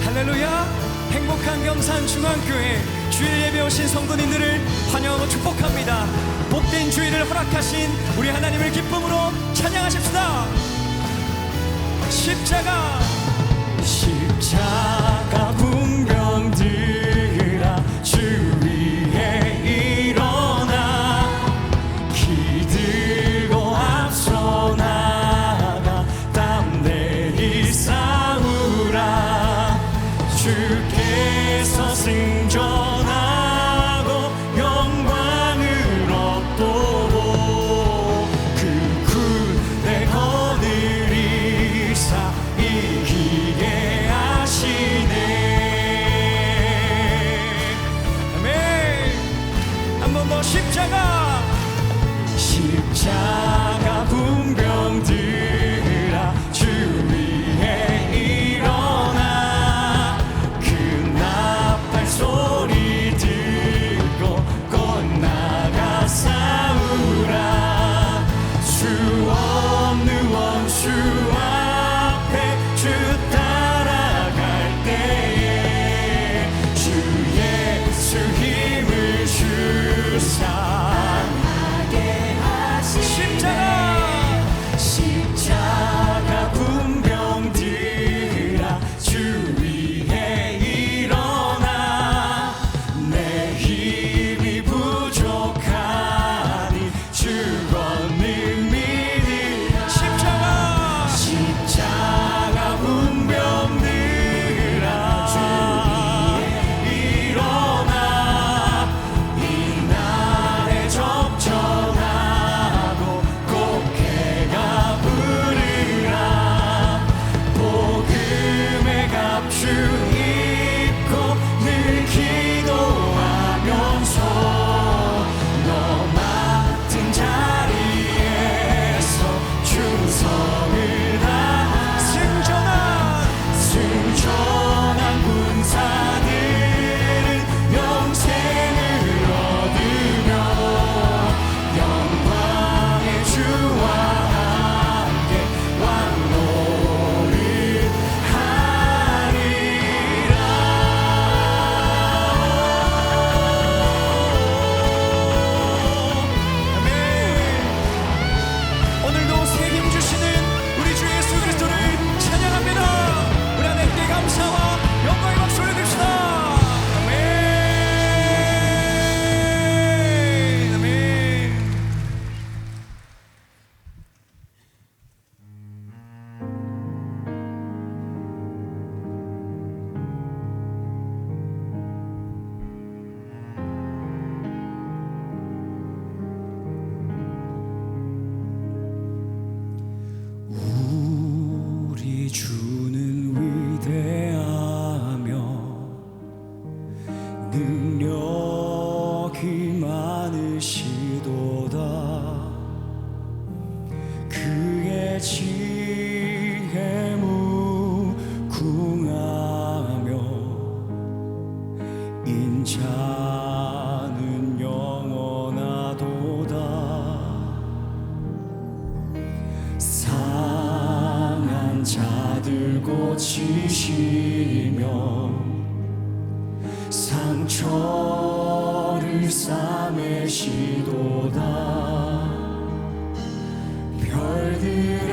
할렐루야. 행복한 경산중앙교회 주일 예배 오신 성도님들을 환영하고 축복합니다. 복된 주일을 허락하신 우리 하나님을 기쁨으로 찬양하십시다. 십자가 군병들아 주 위에 일어나 기들고 앞서 나가 땀 내리 싸우라. 주께서 승전하고 영광을 얻도록 그 군대 거느리사 이기게 하시네. 아멘. 한 번 더 십자가 군병들아 주 위에 일어나 그 나팔 소리 듣고 곧나가 싸우라. 주 없는 원수 앞에 주 따라갈 때에 주 예수 힘을 주사 십자가 군병들아 주 위에 일어나 내 힘이 부족하니 주 권능 믿으라. 십자가 군병들아 주 위에 일어나 이 날에 접전하고 곡해가 부르라. 복음의 갑주 입고 늘 기도하면서 너 맡은 자리에서 충성을 다하 승전한 군사들은 영생을 얻으며 영광의 주와 함께 왕노릇하리라. 아멘. 오늘도 새 힘 주시는 우리 주 예수 그리스도를 찬양합니다. 우리 하나님께 감사와 영광의 박수 올려드립시다. 아멘. 아멘. 우리 주는 위대하며 능력이 많으시도다. 그의 지혜 무궁하며 인자는 영원하도다. 상한 자들 고치시며 상처를 싸매시도다. 별들의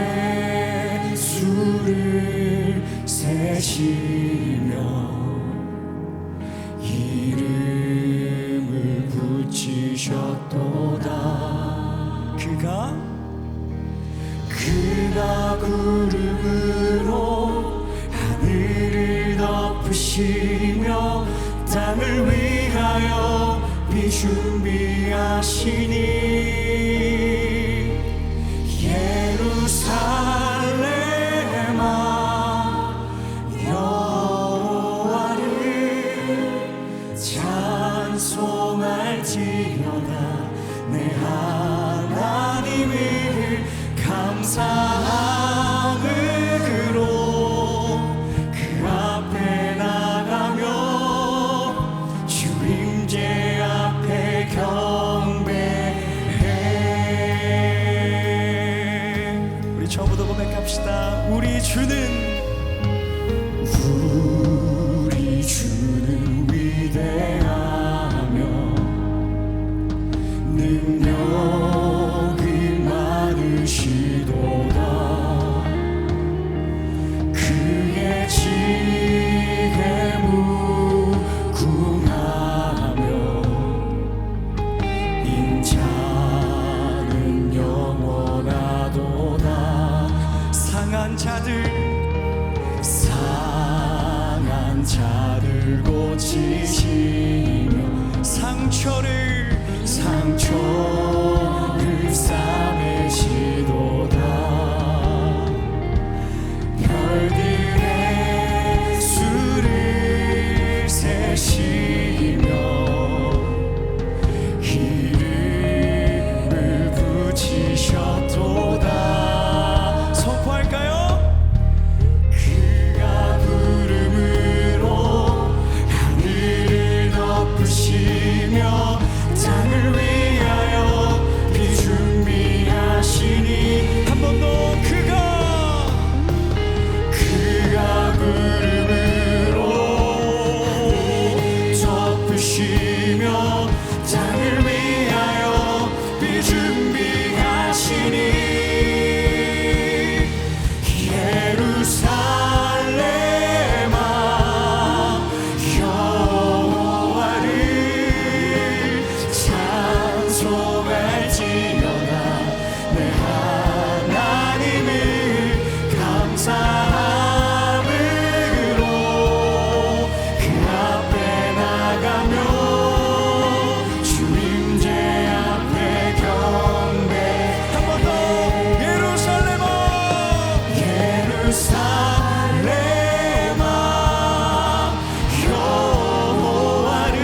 수를 세시며 이름을 붙이셨도다. 그가 구름으로 하늘을 덮으시며 땅을 위하여 비 준비하시니 예루살렘아 여호와를 찬송할지어다. 내 하나님을 감사함으로 그 앞에 나가며 주 임재 앞에 경배해. 우리 처음부터 고백 상처를 싸매시도다. 별들의 수를 세시며 이름을 붙이셨도다. 선포할까요? 그가 구름으로 하늘을 덮으시며 땅을 위하여 비 준비하시니. 한 번 더. 그가 구름으로 덮으시며 땅을 위하여 비 준비하시니. 예루살렘아 여호와를 찬송할지어다. 내 하나님을 감사함으로 그 앞에 나가며 주님제 앞에 경배. 한 번 더. 예루살렘아 여호와를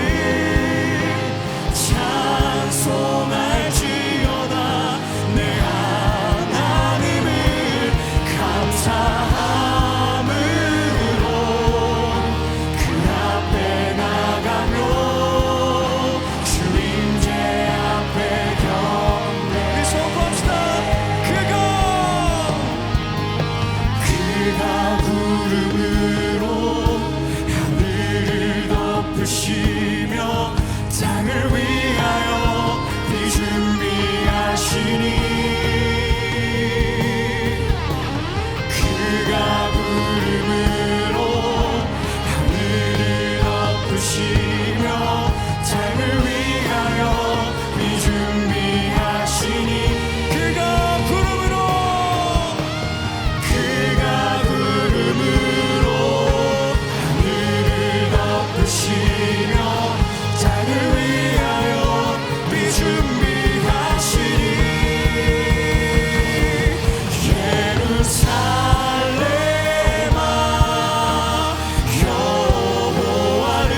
찬송할지어다. 내 하나님을 감사함으로 그 앞에 나가며 주님제 앞에 경배. 우리 선포합시다. 그가 구름으로 하늘을 덮으시며 땅을 위하여 비 준비하시니. 그가 구름으로 하늘을 덮으시며 땅을 위하여 비 준비하시니. 그가 구름으로 하늘을 덮으시며 땅을 위하여 비 준비하시니. 예루살렘아 여호와를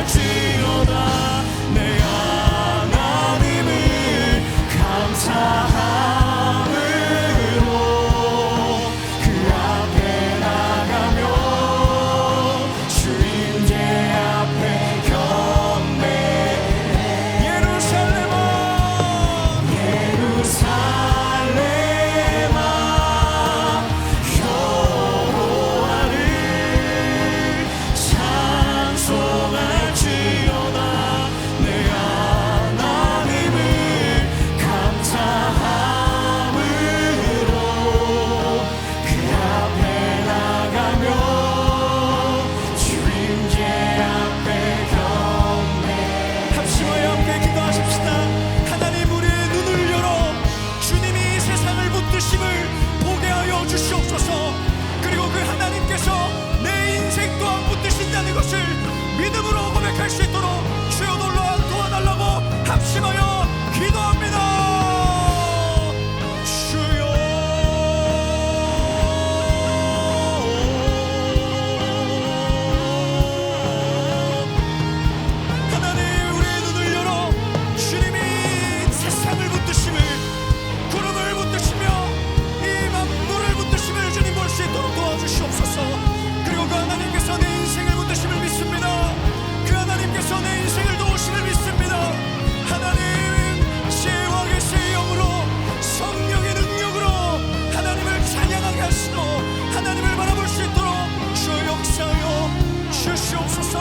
찬송할지어다. 내 하나님을 감사함으로 그 앞에 나가며 주님제 앞에 경배. 예루살렘아 여호와를 찬송할지어다. 내 하나님을 감사함으로 그 앞에 나가며 주님제 앞에 경배. 합심하여 함께 기도하십시다. 하나님, 우리의 눈을 열어 주님이 세상을 붙드심을 보게 하여 주시옵소서. 그리고 그 하나님께서 내 인생 또한 붙드신다는 것을 믿음으로 고백할 수 있도록 주여 놀러 도와달라고 합심하여 기도합니다. 주여. 하나님, 우리의 눈을 열어 주님이 세상을 붙드심을, 구름을 붙드시며 이 만물을 붙드심을 주님 볼 수 있도록 도와주시옵소서. 그리고 그 하나님께서 내 인생을 붙드심을 믿습니다. 그 하나님께서 내 인생을 도우심을 믿습니다. 하나님, 죄와 계시의 영으로 성령의 능력으로 하나님을 찬양하게 하시고 하나님을 바라볼 수 있도록 주 역사하여 주시옵소서.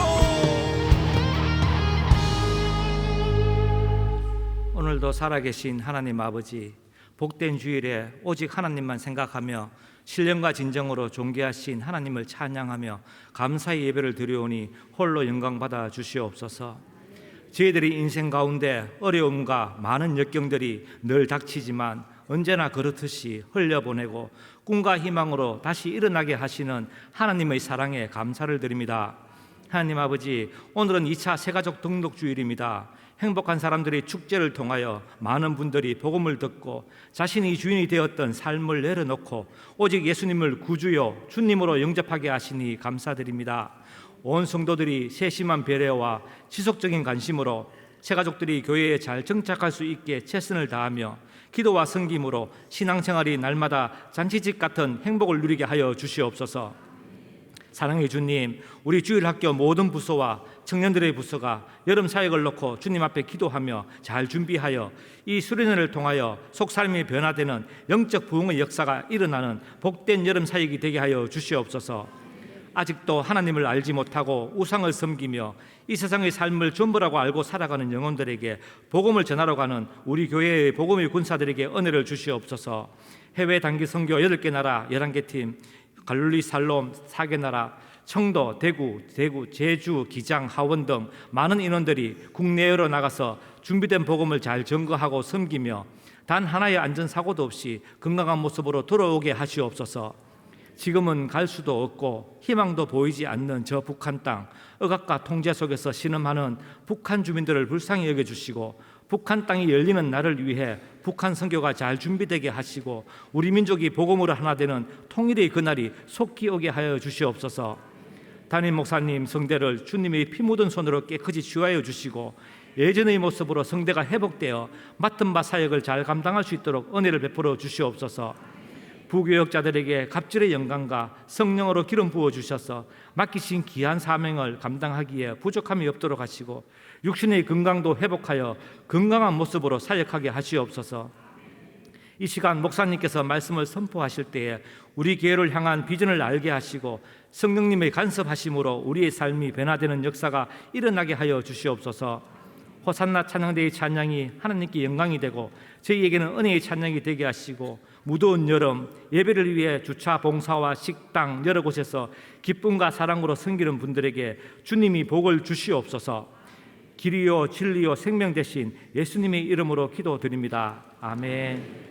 오늘도 살아계신 하나님 아버지, 복된 주일에 오직 하나님만 생각하며 신령과 진정으로 존귀하신 하나님을 찬양하며 감사의 예배를 드려오니 홀로 영광받아 주시옵소서. 저희들이 인생 가운데 어려움과 많은 역경들이 늘 닥치지만 언제나 그렇듯이 흘려보내고 꿈과 희망으로 다시 일어나게 하시는 하나님의 사랑에 감사를 드립니다. 하나님 아버지, 오늘은 2차 새가족 등록 주일입니다. 행복한 사람들이 축제를 통하여 많은 분들이 복음을 듣고 자신이 주인이 되었던 삶을 내려놓고 오직 예수님을 구주요 주님으로 영접하게 하시니 감사드립니다. 온 성도들이 세심한 배려와 지속적인 관심으로 새가족들이 교회에 잘 정착할 수 있게 최선을 다하며 기도와 섬김으로 신앙생활이 날마다 잔치집 같은 행복을 누리게 하여 주시옵소서. 사랑의 주님, 우리 주일학교 모든 부서와 청년들의 부서가 여름 사역을 놓고 주님 앞에 기도하며 잘 준비하여 이 수련회를 통하여 속사람이 변화되는 영적 부흥의 역사가 일어나는 복된 여름 사역이 되게 하여 주시옵소서. 아직도 하나님을 알지 못하고 우상을 섬기며 이 세상의 삶을 전부라고 알고 살아가는 영혼들에게 복음을 전하러 가는 우리 교회의 복음의 군사들에게 은혜를 주시옵소서. 해외 단기 선교 8개 나라 11개 팀, 갈릴리 살롬 4개 나라, 청도, 대구, 제주, 기장, 하원 등 많은 인원들이 국내외로 나가서 준비된 복음을 잘 증거하고 섬기며 단 하나의 안전사고도 없이 건강한 모습으로 돌아오게 하시옵소서. 지금은 갈 수도 없고 희망도 보이지 않는 저 북한 땅, 억압과 통제 속에서 신음하는 북한 주민들을 불쌍히 여겨주시고 북한 땅이 열리는 날을 위해 북한 선교가 잘 준비되게 하시고 우리 민족이 복음으로 하나 되는 통일의 그날이 속히 오게 하여 주시옵소서. 담임 목사님 성대를 주님의 피 묻은 손으로 깨끗이 치유하여 주시고 예전의 모습으로 성대가 회복되어 맡은 바 사역을 잘 감당할 수 있도록 은혜를 베풀어 주시옵소서. 부교역자들에게 갑절의 영광과 성령으로 기름 부어 주셔서 맡기신 귀한 사명을 감당하기에 부족함이 없도록 하시고 육신의 건강도 회복하여 건강한 모습으로 사역하게 하시옵소서. 이 시간 목사님께서 말씀을 선포하실 때에 우리 교회를 향한 비전을 알게 하시고 성령님의 간섭하심으로 우리의 삶이 변화되는 역사가 일어나게 하여 주시옵소서. 호산나 찬양대의 찬양이 하나님께 영광이 되고 저희에게는 은혜의 찬양이 되게 하시고 무더운 여름 예배를 위해 주차 봉사와 식당 여러 곳에서 기쁨과 사랑으로 섬기는 분들에게 주님이 복을 주시옵소서. 길이요 진리요 생명 되신 예수님의 이름으로 기도드립니다. 아멘.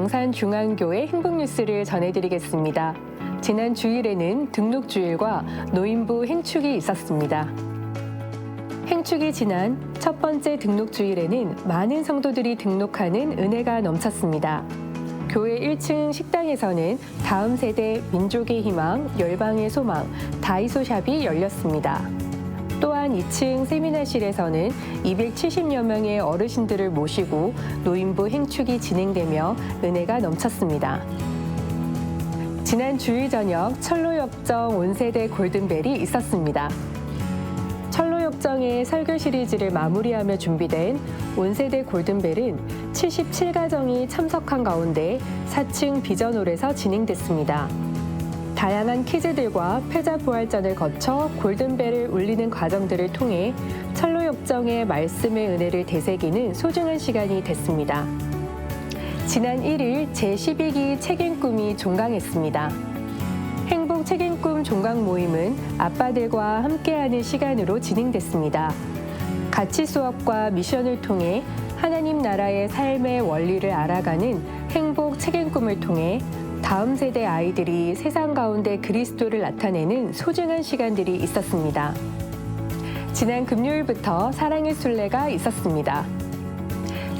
경산중앙교회 행복뉴스를 전해드리겠습니다. 지난 주일에는 등록주일과 노인부 행축이 있었습니다. 행축이 지난 첫 번째 등록주일에는 많은 성도들이 등록하는 은혜가 넘쳤습니다. 교회 1층 식당에서는 다음 세대 민족의 희망, 열방의 소망, 다이소샵이 열렸습니다. 또한 2층 세미나실에서는 270여 명의 어르신들을 모시고 노인부 행축이 진행되며 은혜가 넘쳤습니다. 지난 주일 저녁 철로역정 온세대 골든벨이 있었습니다. 철로역정의 설교 시리즈를 마무리하며 준비된 온세대 골든벨은 77가정이 참석한 가운데 4층 비전홀에서 진행됐습니다. 다양한 퀴즈들과 패자부활전을 거쳐 골든벨을 울리는 과정들을 통해 철로역정의 말씀의 은혜를 되새기는 소중한 시간이 됐습니다. 지난 1일 제12기 책임 꿈이 종강했습니다. 행복 책임 꿈 종강 모임은 아빠들과 함께하는 시간으로 진행됐습니다. 가치 수업과 미션을 통해 하나님 나라의 삶의 원리를 알아가는 행복 책임 꿈을 통해 다음 세대 아이들이 세상 가운데 그리스도를 나타내는 소중한 시간들이 있었습니다. 지난 금요일부터 사랑의 순례가 있었습니다.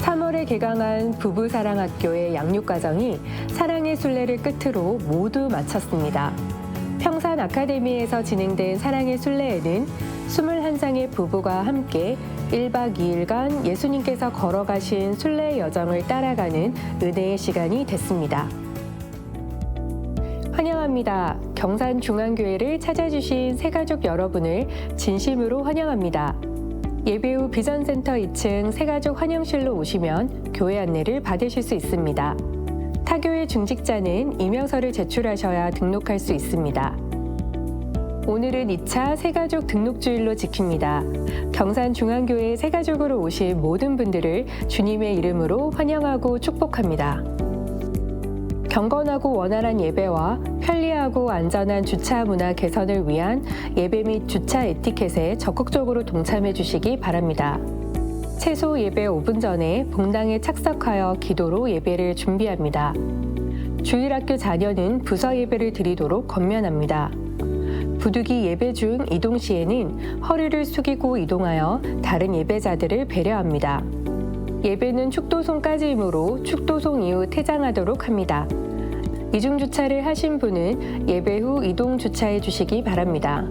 3월에 개강한 부부사랑학교의 양육과정이 사랑의 순례를 끝으로 모두 마쳤습니다. 평산 아카데미에서 진행된 사랑의 순례에는 21쌍의 부부가 함께 1박 2일간 예수님께서 걸어가신 순례의 여정을 따라가는 은혜의 시간이 됐습니다. 환영합니다. 경산중앙교회를 찾아주신 새가족 여러분을 진심으로 환영합니다. 예배 후 비전센터 2층 새가족 환영실로 오시면 교회 안내를 받으실 수 있습니다. 타교회 중직자는 이명서를 제출하셔야 등록할 수 있습니다. 오늘은 2차 새가족 등록주일로 지킵니다. 경산중앙교회 새가족으로 오신 모든 분들을 주님의 이름으로 환영하고 축복합니다. 경건하고 원활한 예배와 편리하고 안전한 주차 문화 개선을 위한 예배 및 주차 에티켓에 적극적으로 동참해 주시기 바랍니다. 최소 예배 5분 전에 봉당에 착석하여 기도로 예배를 준비합니다. 주일학교 자녀는 부서 예배를 드리도록 권면합니다. 부득이 예배 중 이동 시에는 허리를 숙이고 이동하여 다른 예배자들을 배려합니다. 예배는 축도송까지이므로 축도송 이후 퇴장하도록 합니다. 이중주차를 하신 분은 예배 후 이동 주차해 주시기 바랍니다.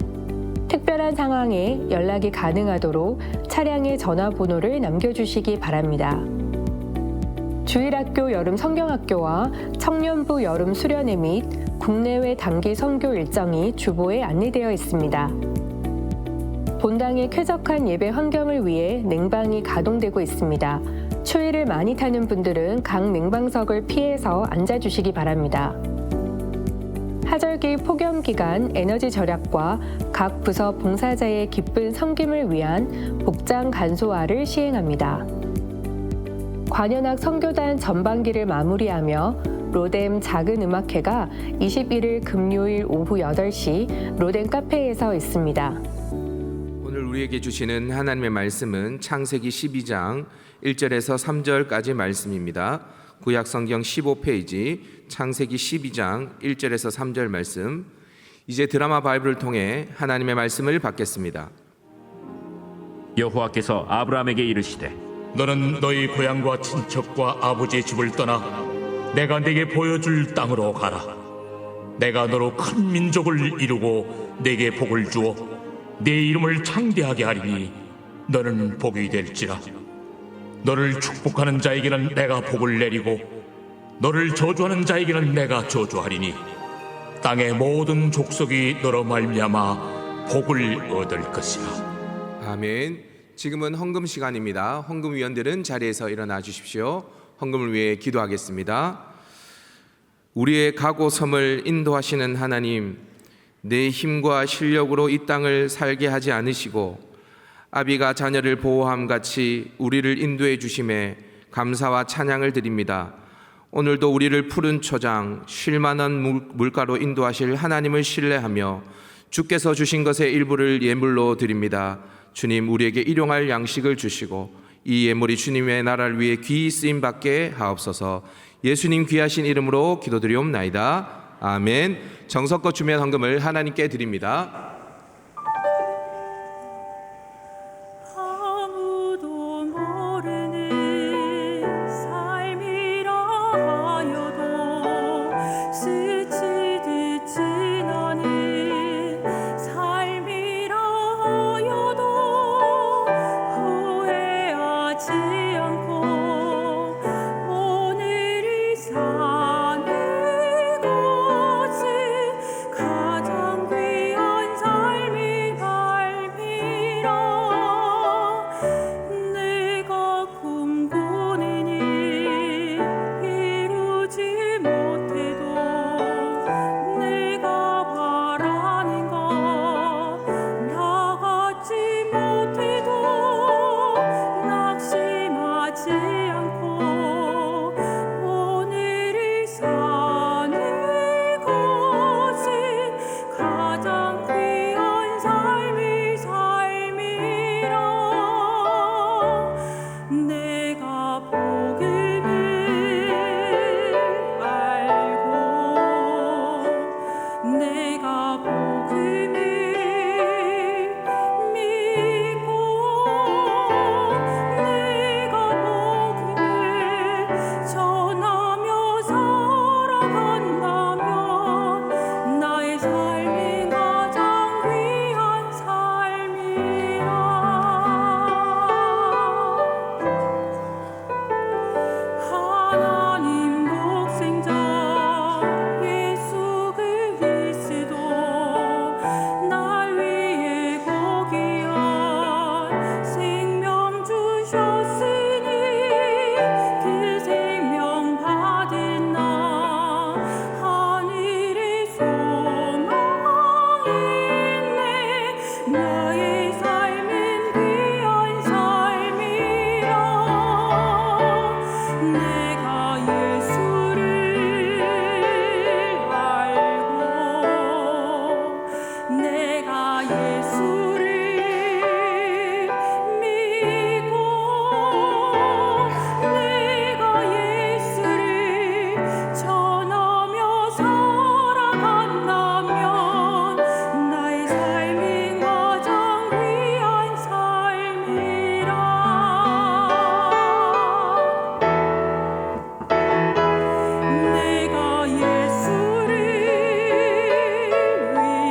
특별한 상황에 연락이 가능하도록 차량의 전화번호를 남겨주시기 바랍니다. 주일학교 여름 성경학교와 청년부 여름 수련회 및 국내외 단기 선교 일정이 주보에 안내되어 있습니다. 본당의 쾌적한 예배 환경을 위해 냉방이 가동되고 있습니다. 추위를 많이 타는 분들은 각 냉방석을 피해서 앉아주시기 바랍니다. 하절기 폭염 기간 에너지 절약과 각 부서 봉사자의 기쁜 섬김을 위한 복장 간소화를 시행합니다. 관현악 선교단 전반기를 마무리하며 로뎀 작은 음악회가 21일 금요일 오후 8시 로뎀 카페에서 있습니다. 오늘 우리에게 주시는 하나님의 말씀은 창세기 12장 1절에서 3절까지 말씀입니다. 구약 성경 15페이지 창세기 12장 1절에서 3절 말씀. 이제 드라마 바이블을 통해 하나님의 말씀을 받겠습니다. 여호와께서 아브라함에게 이르시되 너는 너희 고향과 친척과 아버지의 집을 떠나 내가 네게 보여줄 땅으로 가라. 내가 너로 큰 민족을 이루고 네게 복을 주어 네 이름을 창대하게 하리니 너는 복이 될지라. 너를 축복하는 자에게는 내가 복을 내리고 너를 저주하는 자에게는 내가 저주하리니 땅의 모든 족속이 너로 말미암아 복을 얻을 것이라. 아멘. 지금은 헌금 시간입니다. 헌금위원들은 자리에서 일어나 주십시오. 헌금을 위해 기도하겠습니다. 우리의 가고 섬을 인도하시는 하나님, 내 힘과 실력으로 이 땅을 살게 하지 않으시고 아비가 자녀를 보호함 같이 우리를 인도해 주심에 감사와 찬양을 드립니다. 오늘도 우리를 푸른 초장, 쉴만한 물가로 인도하실 하나님을 신뢰하며 주께서 주신 것의 일부를 예물로 드립니다. 주님, 우리에게 일용할 양식을 주시고 이 예물이 주님의 나라를 위해 귀히 쓰임받게 하옵소서. 예수님 귀하신 이름으로 기도드리옵나이다. 아멘. 정성껏 주면 헌금을 하나님께 드립니다. 아무도 모르는 삶이라 하여도 스치듯 지나는 삶이라 하여도 후회하지 않고 오늘을 사는 것은 가장 귀한 삶이 밟이라. 내가 꿈꾸는 일 이루지 못해도 내가 바라는 것 나가지 못해도 낙심하지 않고 오늘을 사는 것은 가장 귀한 삶이 삶이라. 내가 복음을 알고 내가 복음을 믿고 내가 복음을 전하며 살아간다면 나의 삶이 가장 귀한 삶이라. 하나님 독생자 예수 그리스도 날 위해 고귀한 생명 주셨으니 그 생명 받은 나 하늘의 소망이네. 나의 삶은 귀한 삶이라. 내가 예수를 알고 내가 예수를 믿고 내가 예수를 전하며 살아간다면 나의 삶이 가장 귀한 삶이라. 내가 예수를 위해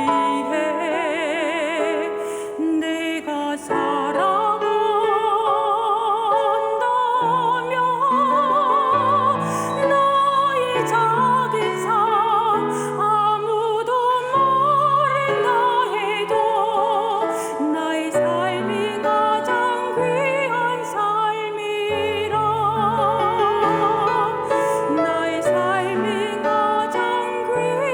내가 살아간다면 나의 작은 삶 아무도 모른다 해도 나의 삶이 가장 귀한 삶이라. 나의 삶이 가장 귀한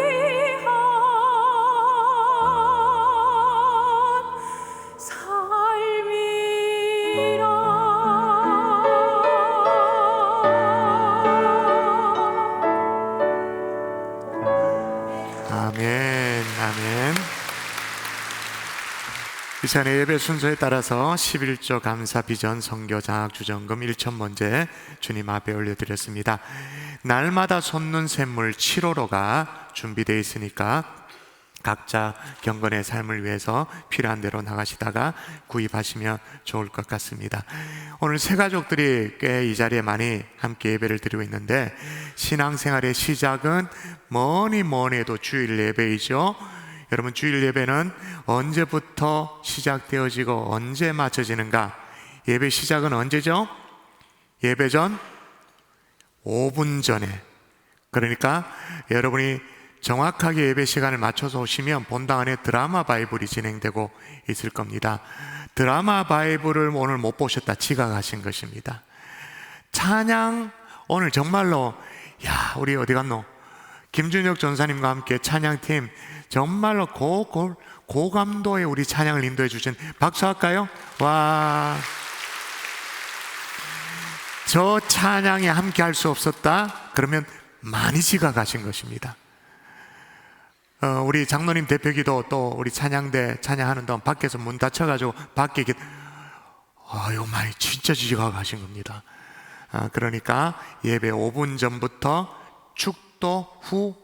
삶이라. 아멘, 아멘. 이 시간에 예배 순서에 따라서 11조 감사 비전 선교 장학 주전금 1,000번째 주님 앞에 올려드렸습니다. 날마다 솟는 샘물 7호로가 준비되어 있으니까 각자 경건의 삶을 위해서 필요한 대로 나가시다가 구입하시면 좋을 것 같습니다. 오늘 새 가족들이 꽤 이 자리에 많이 함께 예배를 드리고 있는데 신앙생활의 시작은 뭐니 해도 주일 예배이죠. 여러분, 주일 예배는 언제부터 시작되어지고 언제 마쳐지는가? 예배 시작은 언제죠? 예배 전 5분 전에. 그러니까 여러분이 정확하게 예배 시간을 맞춰서 오시면 본당 안에 드라마 바이블이 진행되고 있을 겁니다. 드라마 바이블을 오늘 못 보셨다 지각하신 것입니다. 찬양 오늘 정말로 우리 어디 갔노? 김준혁 전사님과 함께 찬양팀 정말로 고감도의 우리 찬양을 인도해 주신 박수할까요? 와, 저 찬양에 함께 할 수 없었다? 그러면 많이 지각하신 것입니다. 우리 장로님 대표기도 또 우리 찬양대 찬양하는 동안 밖에서 문 닫혀가지고 밖에 아유 많이 진짜 지각하신 겁니다. 그러니까 예배 5분 전부터 축도 후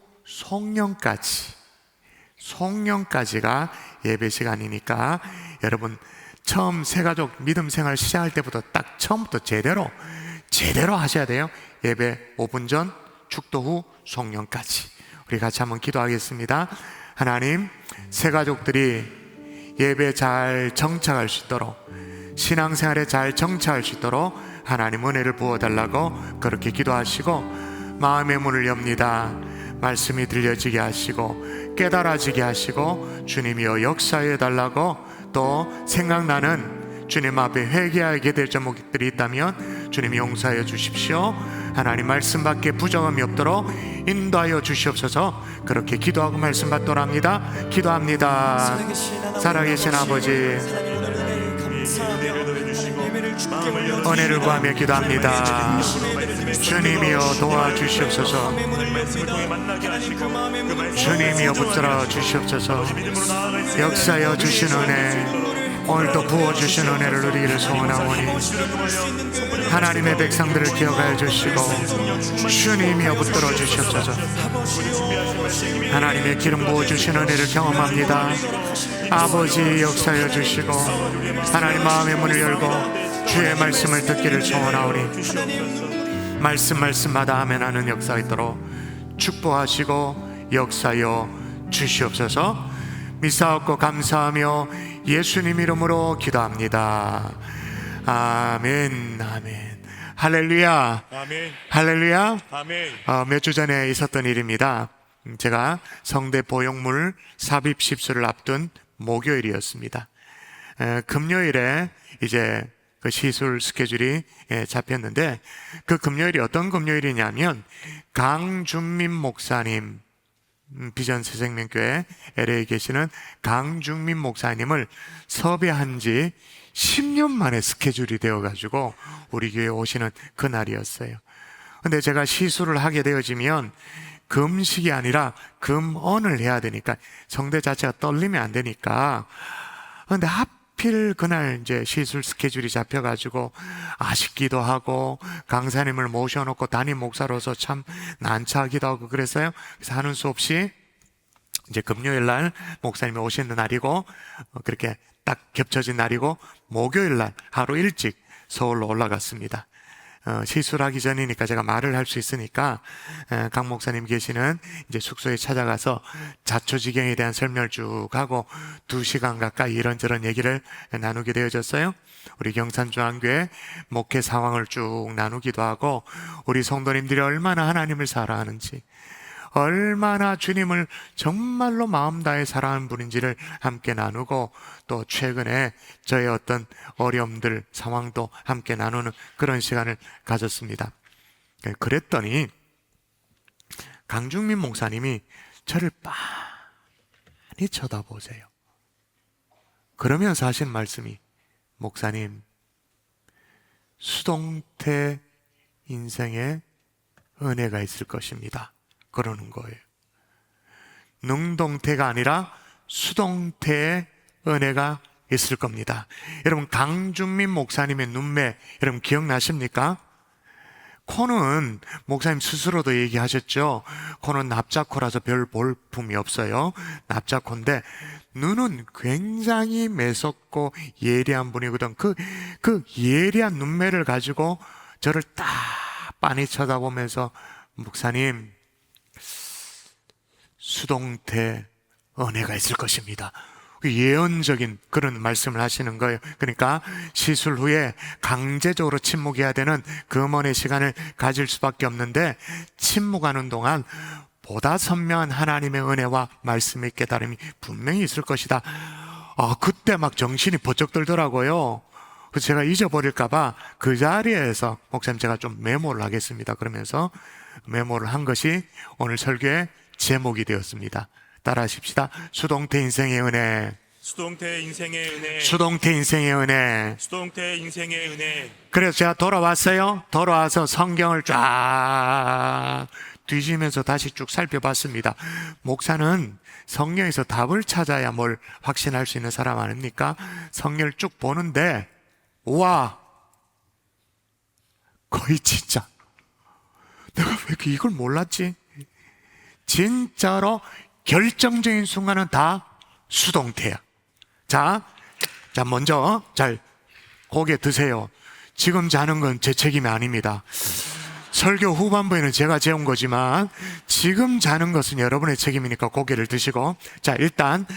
송년까지가 예배 시간이니까 여러분 처음 새가족 믿음 생활 시작할 때부터 딱 처음부터 제대로 하셔야 돼요. 예배 5분 전, 축도 후 송년까지. 우리 같이 한번 기도하겠습니다. 하나님, 새가족들이 예배 잘 정착할 수 있도록, 신앙생활에 잘 정착할 수 있도록 하나님 은혜를 부어달라고 그렇게 기도하시고, 마음의 문을 엽니다. 말씀이 들려지게 하시고 깨달아지게 하시고 주님이여 역사해 달라고, 또 생각나는 주님 앞에 회개하게 될 제목들이 있다면 주님이 용서하여 주십시오. 하나님 말씀 밖에 부정함이 없도록 인도하여 주시옵소서. 그렇게 기도하고 말씀 받도록 합니다. 기도합니다. 살아계신 아버지, 은혜를 구하며 기도합니다. 주님이여 도와주시옵소서. 주님이여 붙들어 주시옵소서. 역사여 주신 은혜, 오늘도 부어주신 은혜를 누리기를 소원하오니 하나님의 백성들을 기억하여 주시고 주님이여 붙들어 주시옵소서. 하나님의 기름 부어주신 은혜를 경험합니다. 아버지 역사여 주시고 하나님 마음의 문을 열고 주의 말씀을 듣기를 소원하오니 말씀마다 아멘하는 역사가 있도록 축복하시고 역사여 주시옵소서. 믿사옵고 감사하며 예수님 이름으로 기도합니다. 아멘. 할렐루야. 아멘. 할렐루야. 아멘. 몇 주 전에 있었던 일입니다. 제가 성대 보형물 삽입 집수를 앞둔 목요일이었습니다. 금요일에 이제 그 시술 스케줄이 잡혔는데, 그 금요일이 어떤 금요일이냐면 강준민 목사님, 비전 새생명교회 LA에 계시는 강준민 목사님을 섭외한 지 10년 만에 스케줄이 되어가지고 우리 교회에 오시는 그날이었어요. 근데 제가 시술을 하게 되어지면 금식이 아니라 금언을 해야 되니까 성대 자체가 떨리면 안 되니까, 근데 하필 그날 이제 시술 스케줄이 잡혀가지고 아쉽기도 하고 강사님을 모셔놓고 담임 목사로서 참 난처하기도 하고 그랬어요. 그래서 하는 수 없이 이제 금요일 날 목사님이 오시는 날이고 그렇게 딱 겹쳐진 날이고 목요일 날 하루 일찍 서울로 올라갔습니다. 시술하기 전이니까 제가 말을 할 수 있으니까 강 목사님 계시는 이제 숙소에 찾아가서 자초지경에 대한 설명을 쭉 하고 2시간 가까이 이런저런 얘기를 나누게 되어졌어요. 우리 경산중앙교회 목회 상황을 쭉 나누기도 하고 우리 성도님들이 얼마나 하나님을 사랑하는지, 얼마나 주님을 정말로 마음 다해 사랑하는 분인지를 함께 나누고, 또 최근에 저의 어떤 어려움들, 상황도 함께 나누는 그런 시간을 가졌습니다. 그랬더니 강중민 목사님이 저를 빤히 쳐다보세요. 그러면서 하신 말씀이, 목사님, 수동태 인생에 은혜가 있을 것입니다. 그러는 거예요. 능동태가 아니라 수동태의 은혜가 있을 겁니다. 여러분, 강준민 목사님의 눈매 여러분 기억나십니까? 코는 목사님 스스로도 얘기하셨죠. 코는 납작코라서 별 볼품이 없어요. 납작코인데 눈은 굉장히 매섭고 예리한 분이거든. 그 예리한 눈매를 가지고 저를 딱 빤히 쳐다보면서, 목사님, 수동태 은혜가 있을 것입니다. 예언적인 그런 말씀을 하시는 거예요. 그러니까 시술 후에 강제적으로 침묵해야 되는 금언의 시간을 가질 수밖에 없는데, 침묵하는 동안 보다 선명한 하나님의 은혜와 말씀의 깨달음이 분명히 있을 것이다. 그때 막 정신이 번쩍 들더라고요. 그래서 제가 잊어버릴까봐 그 자리에서 목사님 제가 좀 메모를 하겠습니다 그러면서 메모를 한 것이 오늘 설교의 제목이 되었습니다. 따라하십시다. 수동태 인생의 은혜. 수동태 인생의 은혜. 수동태 인생의 은혜. 수동태 인생의 은혜. 그래서 제가 돌아왔어요. 돌아와서 성경을 쫙 뒤지면서 다시 쭉 살펴봤습니다. 목사는 성경에서 답을 찾아야 뭘 확신할 수 있는 사람 아닙니까? 성경을 쭉 보는데, 우와, 거의 진짜 내가 왜 이걸 몰랐지? 진짜로 결정적인 순간은 다 수동태야. 자, 먼저 잘 고개 드세요. 지금 자는 건 제 책임이 아닙니다. 설교 후반부에는 제가 재운 거지만 지금 자는 것은 여러분의 책임이니까 고개를 드시고, 자, 일단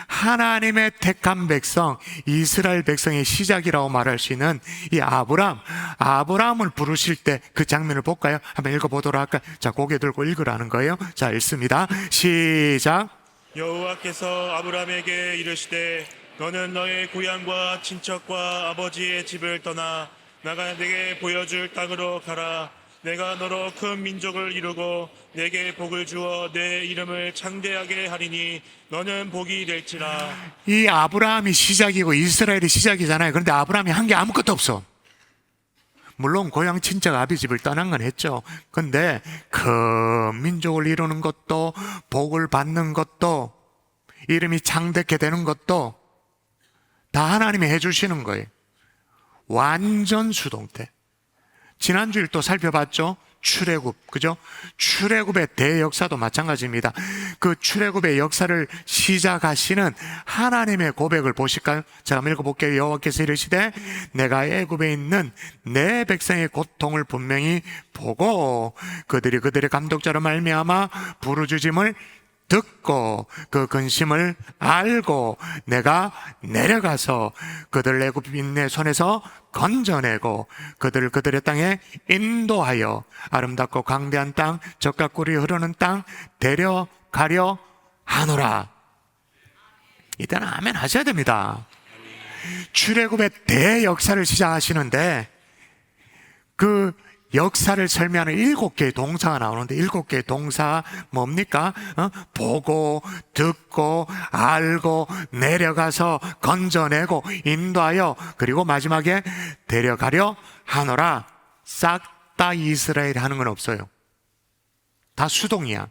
하나님의 택한 백성, 이스라엘 백성의 시작이라고 말할 수 있는 이 아브라함을 부르실 때 그 장면을 볼까요? 한번 읽어보도록 할까요? 자, 고개 들고 읽으라는 거예요. 자, 읽습니다. 시작. 여호와께서 아브라함에게 이르시되 너는 너의 고향과 친척과 아버지의 집을 떠나 나가 내게 보여줄 땅으로 가라. 내가 너로 큰 민족을 이루고 내게 복을 주어 내 이름을 창대하게 하리니 너는 복이 될지라. 이 아브라함이 시작이고 이스라엘이 시작이잖아요. 그런데 아브라함이 한 게 아무것도 없어. 물론 고향 친척 아비 집을 떠난 건 했죠. 근데 큰 민족을 이루는 것도, 복을 받는 것도, 이름이 창대케 되는 것도 다 하나님이 해주시는 거예요. 완전 수동태. 지난주일 또 살펴봤죠? 출애굽, 그죠? 출애굽의 대역사도 마찬가지입니다. 그 출애굽의 역사를 시작하시는 하나님의 고백을 보실까요? 제가 한번 읽어볼게요. 여호와께서 이르시되 내가 애굽에 있는 내 백성의 고통을 분명히 보고 그들의 감독자로 말미암아 부르짖음을 듣고 그 근심을 알고 내가 내려가서 그들 애굽인 내 손에서 건져내고 그들의 땅에 인도하여 아름답고 광대한 땅, 젖과 꿀이 흐르는 땅 데려가려 하노라. 이때는 아멘 하셔야 됩니다. 출애굽의 대역사를 시작하시는데 그 역사를 설명하는 7개의 동사가 나오는데 7개의 동사 뭡니까? 보고, 듣고, 알고, 내려가서 건져내고, 인도하여, 그리고 마지막에 데려가려 하노라. 싹 다 이스라엘 하는 건 없어요. 다 수동이야.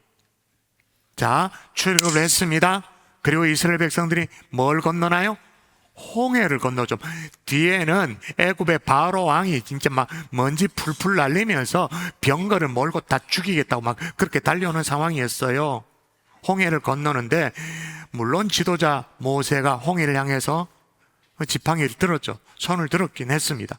자, 출애굽을 했습니다. 그리고 이스라엘 백성들이 뭘 건너나요? 홍해를 건너죠. 뒤에는 애굽의 바로 왕이 진짜 막 먼지 풀풀 날리면서 병거를 몰고 다 죽이겠다고 막 그렇게 달려오는 상황이었어요. 홍해를 건너는데 물론 지도자 모세가 홍해를 향해서 지팡이를 들었죠. 손을 들었긴 했습니다.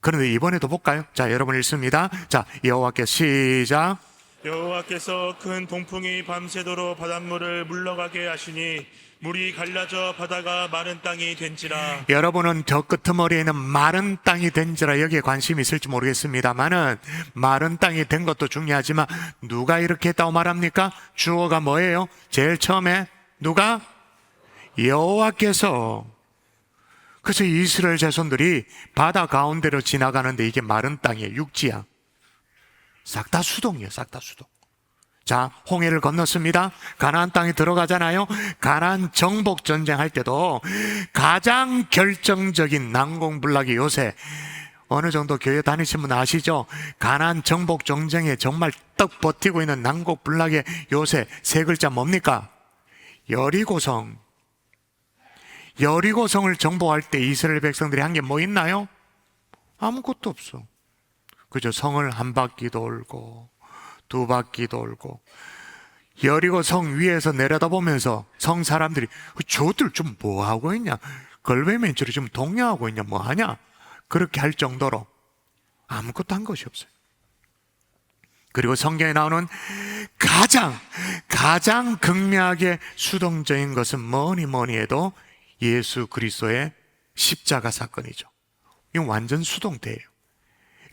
그런데 이번에도 볼까요? 자, 여러분 읽습니다. 자, 여호와께 시작. 여호와께서 큰 동풍이 밤새도록 바닷물을 물러가게 하시니 물이 갈라져 바다가 마른 땅이 된지라. 여러분은 저 끄트머리에 있는 마른 땅이 된지라 여기에 관심이 있을지 모르겠습니다만은 마른 땅이 된 것도 중요하지만 누가 이렇게 했다고 말합니까? 주어가 뭐예요? 제일 처음에 누가? 여호와께서. 그래서 이스라엘 자손들이 바다 가운데로 지나가는데 이게 마른 땅이에요. 육지야. 싹 다 수동이에요. 싹 다 수동. 자, 홍해를 건넜습니다. 가나안 땅에 들어가잖아요. 가나안 정복 전쟁 할 때도 가장 결정적인 난공불락의 요새, 어느 정도 교회 다니신 분 아시죠? 가나안 정복 전쟁에 정말 떡 버티고 있는 난공불락의 요새, 세 글자 뭡니까? 여리고성. 여리고성을 정복할 때 이스라엘 백성들이 한 게 뭐 있나요? 아무것도 없어. 그죠? 성을 한 바퀴 돌고 두 바퀴 돌고 여리고 성 위에서 내려다보면서 성 사람들이 저들 좀 뭐하고 있냐, 걸베맨처럼 좀 동요하고 있냐, 뭐하냐, 그렇게 할 정도로 아무것도 한 것이 없어요. 그리고 성경에 나오는 가장 극명하게 수동적인 것은 뭐니 해도 예수 그리스도의 십자가 사건이죠. 이건 완전 수동태예요.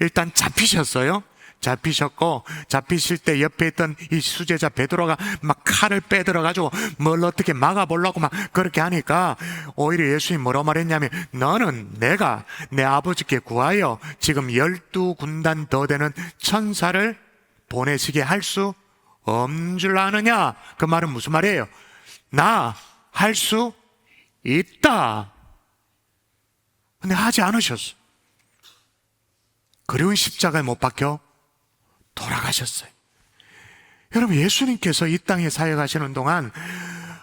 일단 잡히셨어요. 잡히셨고, 잡히실 때 옆에 있던 이 수제자 베드로가 막 칼을 빼들어가지고 뭘 어떻게 막아보려고 막 그렇게 하니까 오히려 예수님이 뭐라고 말했냐면, 너는 내가 내 아버지께 구하여 지금 12군단 더 되는 천사를 보내시게 할 수 없는 줄 아느냐? 그 말은 무슨 말이에요? 나 할 수 있다. 근데 하지 않으셨어. 그리고 십자가에 못 박혀 돌아가셨어요. 여러분, 예수님께서 이 땅에 사역하시는 동안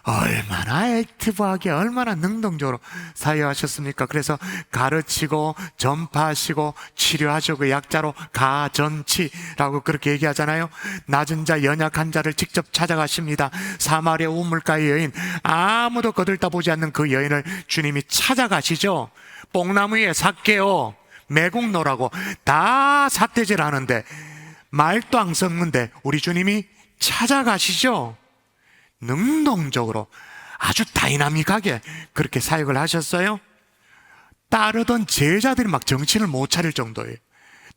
얼마나 액티브하게 얼마나 능동적으로 사용하셨습니까? 그래서 가르치고 전파하시고 치료하시고 그 약자로 가전치라고 그렇게 얘기하잖아요. 낮은 자 연약한 자를 직접 찾아가십니다. 사마리아 우물가의 여인, 아무도 거들떠보지 않는 그 여인을 주님이 찾아가시죠. 뽕나무 위에 삭개요 매국노라고 다 삿대질 하는데 말도 안 섞는데 우리 주님이 찾아가시죠. 능동적으로 아주 다이나믹하게 그렇게 사역을 하셨어요. 따르던 제자들이 막 정신을 못 차릴 정도예요.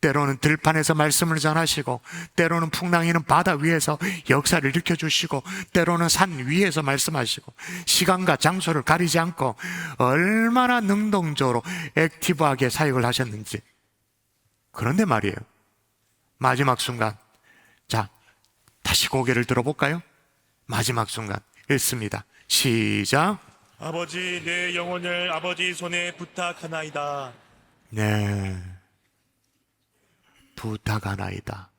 때로는 들판에서 말씀을 전하시고, 때로는 풍랑이는 바다 위에서 역사를 일으켜주시고, 때로는 산 위에서 말씀하시고, 시간과 장소를 가리지 않고 얼마나 능동적으로 액티브하게 사역을 하셨는지. 그런데 말이에요, 마지막 순간, 자, 다시 고개를 들어볼까요? 마지막 순간 읽습니다. 시작. 아버지, 내 영혼을 아버지 손에 부탁하나이다. 네, 부탁하나이다.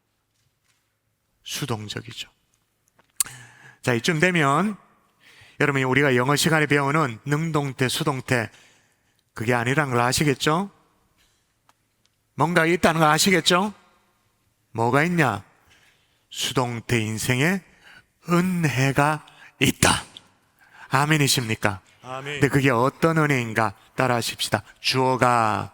수동적이죠. 자, 이쯤 되면 여러분이 우리가 영어 시간에 배우는 능동태, 수동태, 그게 아니란 걸 아시겠죠? 뭔가 있다는 걸 아시겠죠? 뭐가 있냐? 수동태 인생에 은혜가 있다. 아멘이십니까? 아멘. 근데 그게 어떤 은혜인가 따라 하십시다. 주어가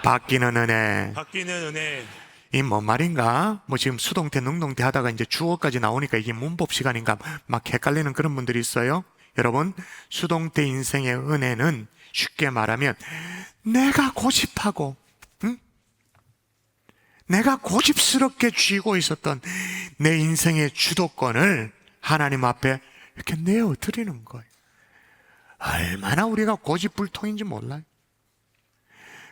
바뀌는 은혜. 바뀌는 은혜. 이 뭔 말인가? 뭐 지금 수동태, 능동태 하다가 이제 주어까지 나오니까 이게 문법 시간인가 막 헷갈리는 그런 분들이 있어요. 여러분, 수동태 인생의 은혜는 쉽게 말하면 내가 고집하고, 내가 고집스럽게 쥐고 있었던 내 인생의 주도권을 하나님 앞에 이렇게 내어드리는 거예요. 얼마나 우리가 고집불통인지 몰라요.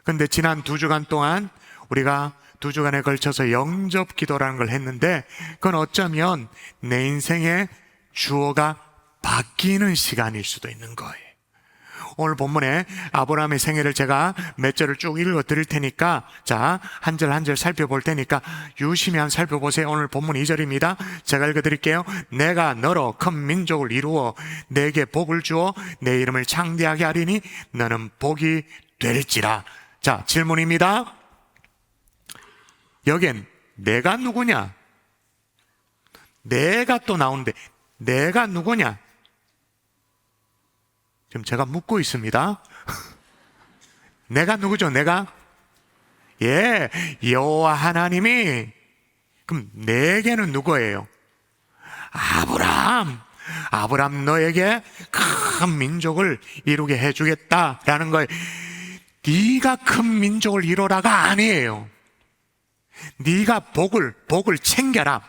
그런데 지난 2주간 동안 우리가 2주간에 걸쳐서 영접 기도라는 걸 했는데, 그건 어쩌면 내 인생의 주어가 바뀌는 시간일 수도 있는 거예요. 오늘 본문에 아브라함의 생애를 제가 몇 절을 쭉 읽어 드릴 테니까, 자, 한 절 한 절 살펴볼 테니까 유심히 한번 살펴보세요. 오늘 본문 2절입니다. 제가 읽어 드릴게요. 내가 너로 큰 민족을 이루어 내게 복을 주어 내 이름을 창대하게 하리니 너는 복이 될지라. 자, 질문입니다. 여긴 내가 누구냐? 내가 또 나오는데 내가 누구냐? 지금 제가 묻고 있습니다. 내가 누구죠? 내가? 예, 여호와 하나님이. 그럼 내게는 누구예요? 아브라함 너에게 큰 민족을 이루게 해주겠다라는 거예요. 네가 큰 민족을 이루라가 아니에요. 네가 복을 챙겨라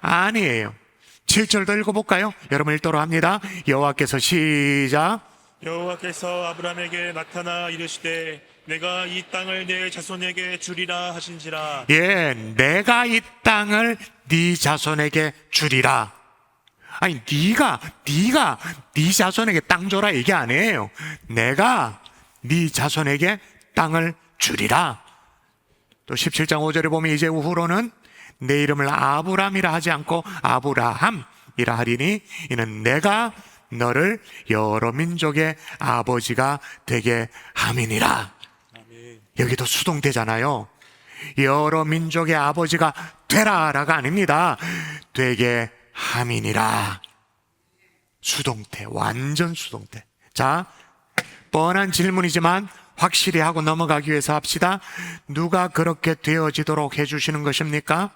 아니에요. 7절도 읽어볼까요? 여러분 읽도록 합니다. 여호와께서 시작. 여호와께서 아브라함에게 나타나 이르시되 내가 이 땅을 내 자손에게 주리라 하신지라. 예, 내가 이 땅을 네 자손에게 주리라. 아니, 네가 네 자손에게 땅 줘라 이게 아니에요. 내가 네 자손에게 땅을 주리라. 또 17장 5절에 보면 이제 후로는 내 이름을 아브람이라 하지 않고 아브라함이라 하리니 이는 내가 너를 여러 민족의 아버지가 되게 함이니라. 여기도 수동태잖아요. 여러 민족의 아버지가 되라라가 아닙니다. 되게 함이니라. 수동태, 완전 수동태. 자, 뻔한 질문이지만 확실히 하고 넘어가기 위해서 합시다. 누가 그렇게 되어지도록 해주시는 것입니까?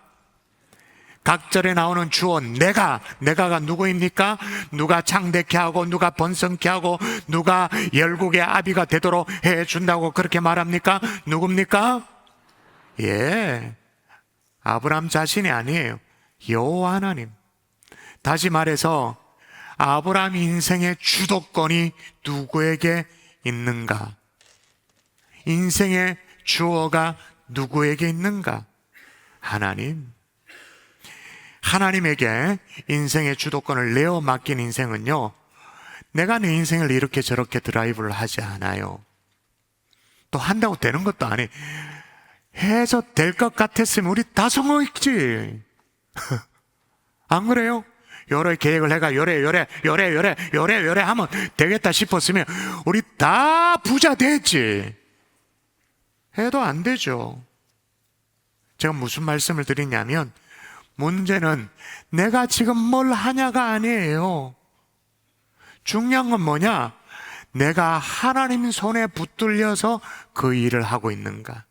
각절에 나오는 주어 내가가 누구입니까? 누가 창대케 하고 누가 번성케 하고 누가 열국의 아비가 되도록 해준다고 그렇게 말합니까? 누굽니까? 예, 아브라함 자신이 아니에요. 여호와 하나님. 다시 말해서 아브라함 인생의 주도권이 누구에게 있는가? 인생의 주어가 누구에게 있는가? 하나님. 하나님에게 인생의 주도권을 내어 맡긴 인생은요, 내가 내 인생을 이렇게 저렇게 드라이브를 하지 않아요. 또 한다고 되는 것도 아니에요. 해서 될 것 같았으면 우리 다 성공했지. 안 그래요? 요래 계획을 해가 요래 하면 되겠다 싶었으면 우리 다 부자 됐지. 해도 안 되죠. 제가 무슨 말씀을 드리냐면 문제는 내가 지금 뭘 하냐가 아니에요. 중요한 건 뭐냐? 내가 하나님 손에 붙들려서 그 일을 하고 있는가?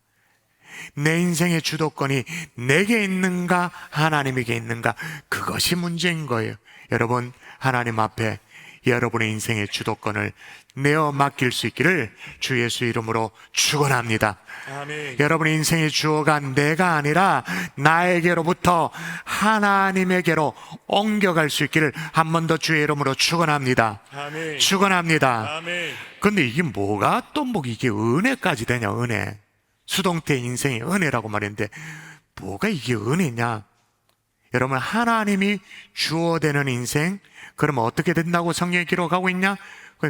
내 인생의 주도권이 내게 있는가 하나님에게 있는가? 그것이 문제인 거예요. 여러분, 하나님 앞에 여러분의 인생의 주도권을 내어 맡길 수 있기를 주 예수 이름으로 축원합니다. 아멘. 여러분의 인생의 주어가 내가 아니라 나에게로부터 하나님에게로 옮겨갈 수 있기를 한 번 더 주의 이름으로 축원합니다. 아멘. 축원합니다. 아멘. 근데 이게 뭐가 또 뭐 이게 은혜까지 되냐? 은혜. 수동태 인생의 은혜라고 말했는데 뭐가 이게 은혜냐? 여러분, 하나님이 주어되는 인생, 그러면 어떻게 된다고 성경에 기록하고 있냐?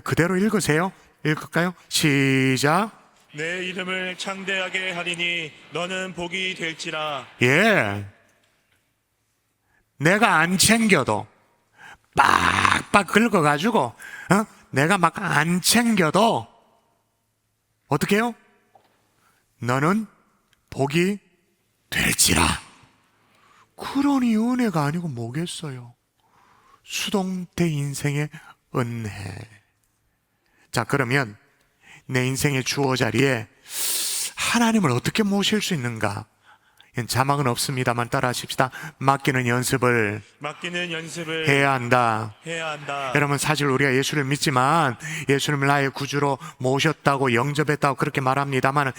그대로 읽으세요. 읽을까요? 시작. 내 이름을 창대하게 하리니 너는 복이 될지라. 예. 내가 안 챙겨도 빡빡 긁어가지고 내가 막 안 챙겨도 어떻게 해요? 너는 복이 될지라. 그러니 은혜가 아니고 뭐겠어요? 수동태 인생의 은혜. 자, 그러면 내 인생의 주어 자리에 하나님을 어떻게 모실 수 있는가? 자막은 없습니다만 따라 하십시다. 맡기는 연습을 해야 한다. 여러분, 사실 우리가 예수를 믿지만 예수님을 나의 구주로 모셨다고 영접했다고 그렇게 말합니다만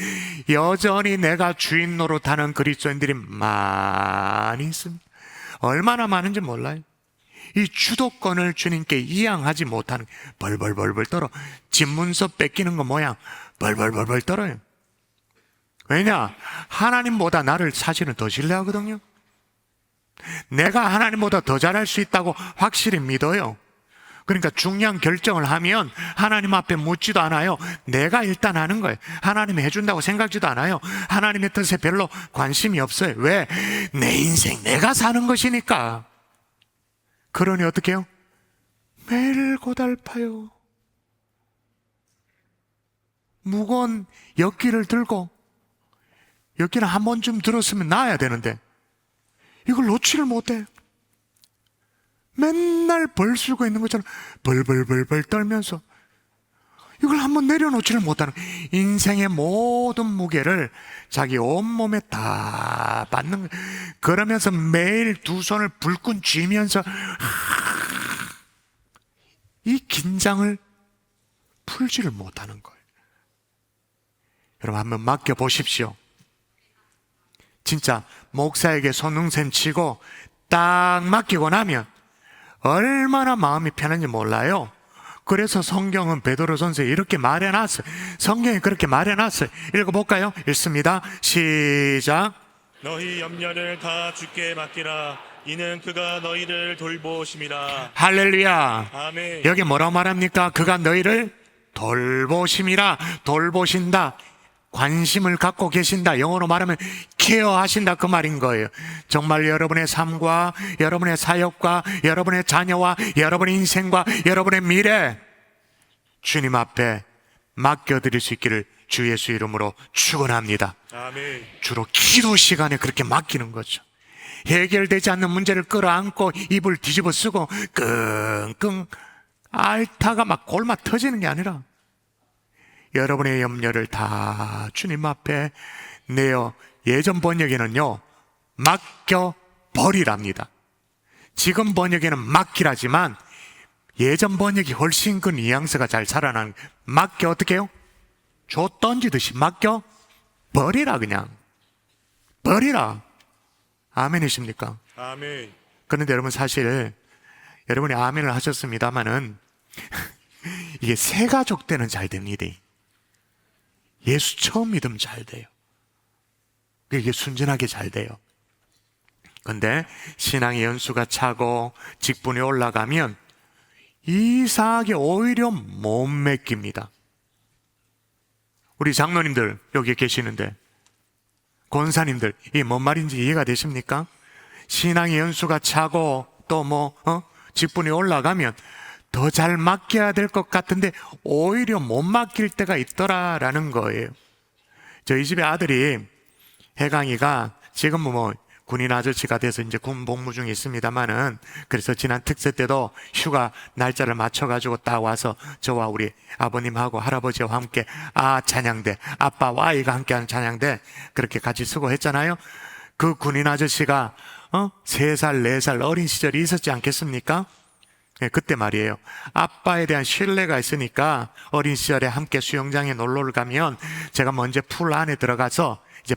여전히 내가 주인 노릇하는 그리스도인들이 많이 있습니다. 얼마나 많은지 몰라요. 이 주도권을 주님께 이양하지 못하는, 벌벌벌벌 떨어. 집문서 뺏기는 거 모양 벌벌벌벌 떨어요. 왜냐? 하나님보다 나를 사실은 더 신뢰하거든요. 내가 하나님보다 더 잘할 수 있다고 확실히 믿어요. 그러니까 중요한 결정을 하면 하나님 앞에 묻지도 않아요. 내가 일단 하는 거예요. 하나님이 해준다고 생각지도 않아요. 하나님의 뜻에 별로 관심이 없어요. 왜? 내 인생 내가 사는 것이니까. 그러니 어떻게 해요? 매일 고달파요. 무거운 엿기를 들고, 엿기는 한 번쯤 들었으면 나아야 되는데 이걸 놓지를 못해. 맨날 벌 쓰고 있는 것처럼 벌벌벌벌 떨면서 이걸 한번 내려놓지를 못하는, 인생의 모든 무게를 자기 온몸에 다 받는 거예요. 그러면서 매일 두 손을 불끈 쥐면서 이 긴장을 풀지를 못하는 거예요. 여러분, 한번 맡겨보십시오. 진짜 목사에게 손능셈 치고 딱 맡기고 나면 얼마나 마음이 편한지 몰라요. 그래서 성경은 베드로 전서에 이렇게 말해놨어요. 성경에 그렇게 말해놨어요. 읽어볼까요? 읽습니다. 시작. 너희 염려를 다 주께 맡기라. 이는 그가 너희를 돌보심이라. 할렐루야. 아멘. 여기 뭐라고 말합니까? 그가 너희를 돌보심이라. 돌보신다. 관심을 갖고 계신다. 영어로 말하면 케어하신다, 그 말인 거예요. 정말 여러분의 삶과 여러분의 사역과 여러분의 자녀와 여러분의 인생과 여러분의 미래 주님 앞에 맡겨드릴 수 있기를 주 예수 이름으로 축원합니다. 아멘. 주로 기도 시간에 그렇게 맡기는 거죠. 해결되지 않는 문제를 끌어안고 입을 뒤집어 쓰고 끙끙 앓다가 막 골마 터지는 게 아니라 여러분의 염려를 다 주님 앞에 내어, 예전 번역에는요 맡겨버리랍니다. 지금 번역에는 맡기라지만 예전 번역이 훨씬 그 뉘앙스가 잘 살아나는, 맡겨 어떻게 해요? 줘 던지듯이 맡겨버리라. 그냥 버리라. 아멘이십니까? 아멘. 그런데 여러분, 사실 여러분이 아멘을 하셨습니다마는 이게 새 가족 때는 잘 됩니다. 예수 처음 믿으면 잘 돼요. 이게 순진하게 잘 돼요. 근데 신앙의 연수가 차고 직분이 올라가면 이상하게 오히려 못 맡깁니다. 우리 장로님들 여기 계시는데, 권사님들, 이게 뭔 말인지 이해가 되십니까? 신앙의 연수가 차고 또 직분이 올라가면 더 잘 맡겨야 될 것 같은데 오히려 못 맡길 때가 있더라라는 거예요. 저희 집에 아들이 해강이가 지금은 뭐 군인 아저씨가 돼서 이제 군 복무 중에 있습니다만은, 그래서 지난 특세 때도 휴가 날짜를 맞춰가지고 딱 와서 저와 우리 아버님하고 할아버지와 함께 찬양대, 아빠와 아이가 함께하는 찬양대 그렇게 같이 수고했잖아요. 그 군인 아저씨가 3살, 4살 어린 시절이 있었지 않겠습니까? 네, 그때 말이에요. 아빠에 대한 신뢰가 있으니까 어린 시절에 함께 수영장에 놀러를 가면 제가 먼저 풀 안에 들어가서 이제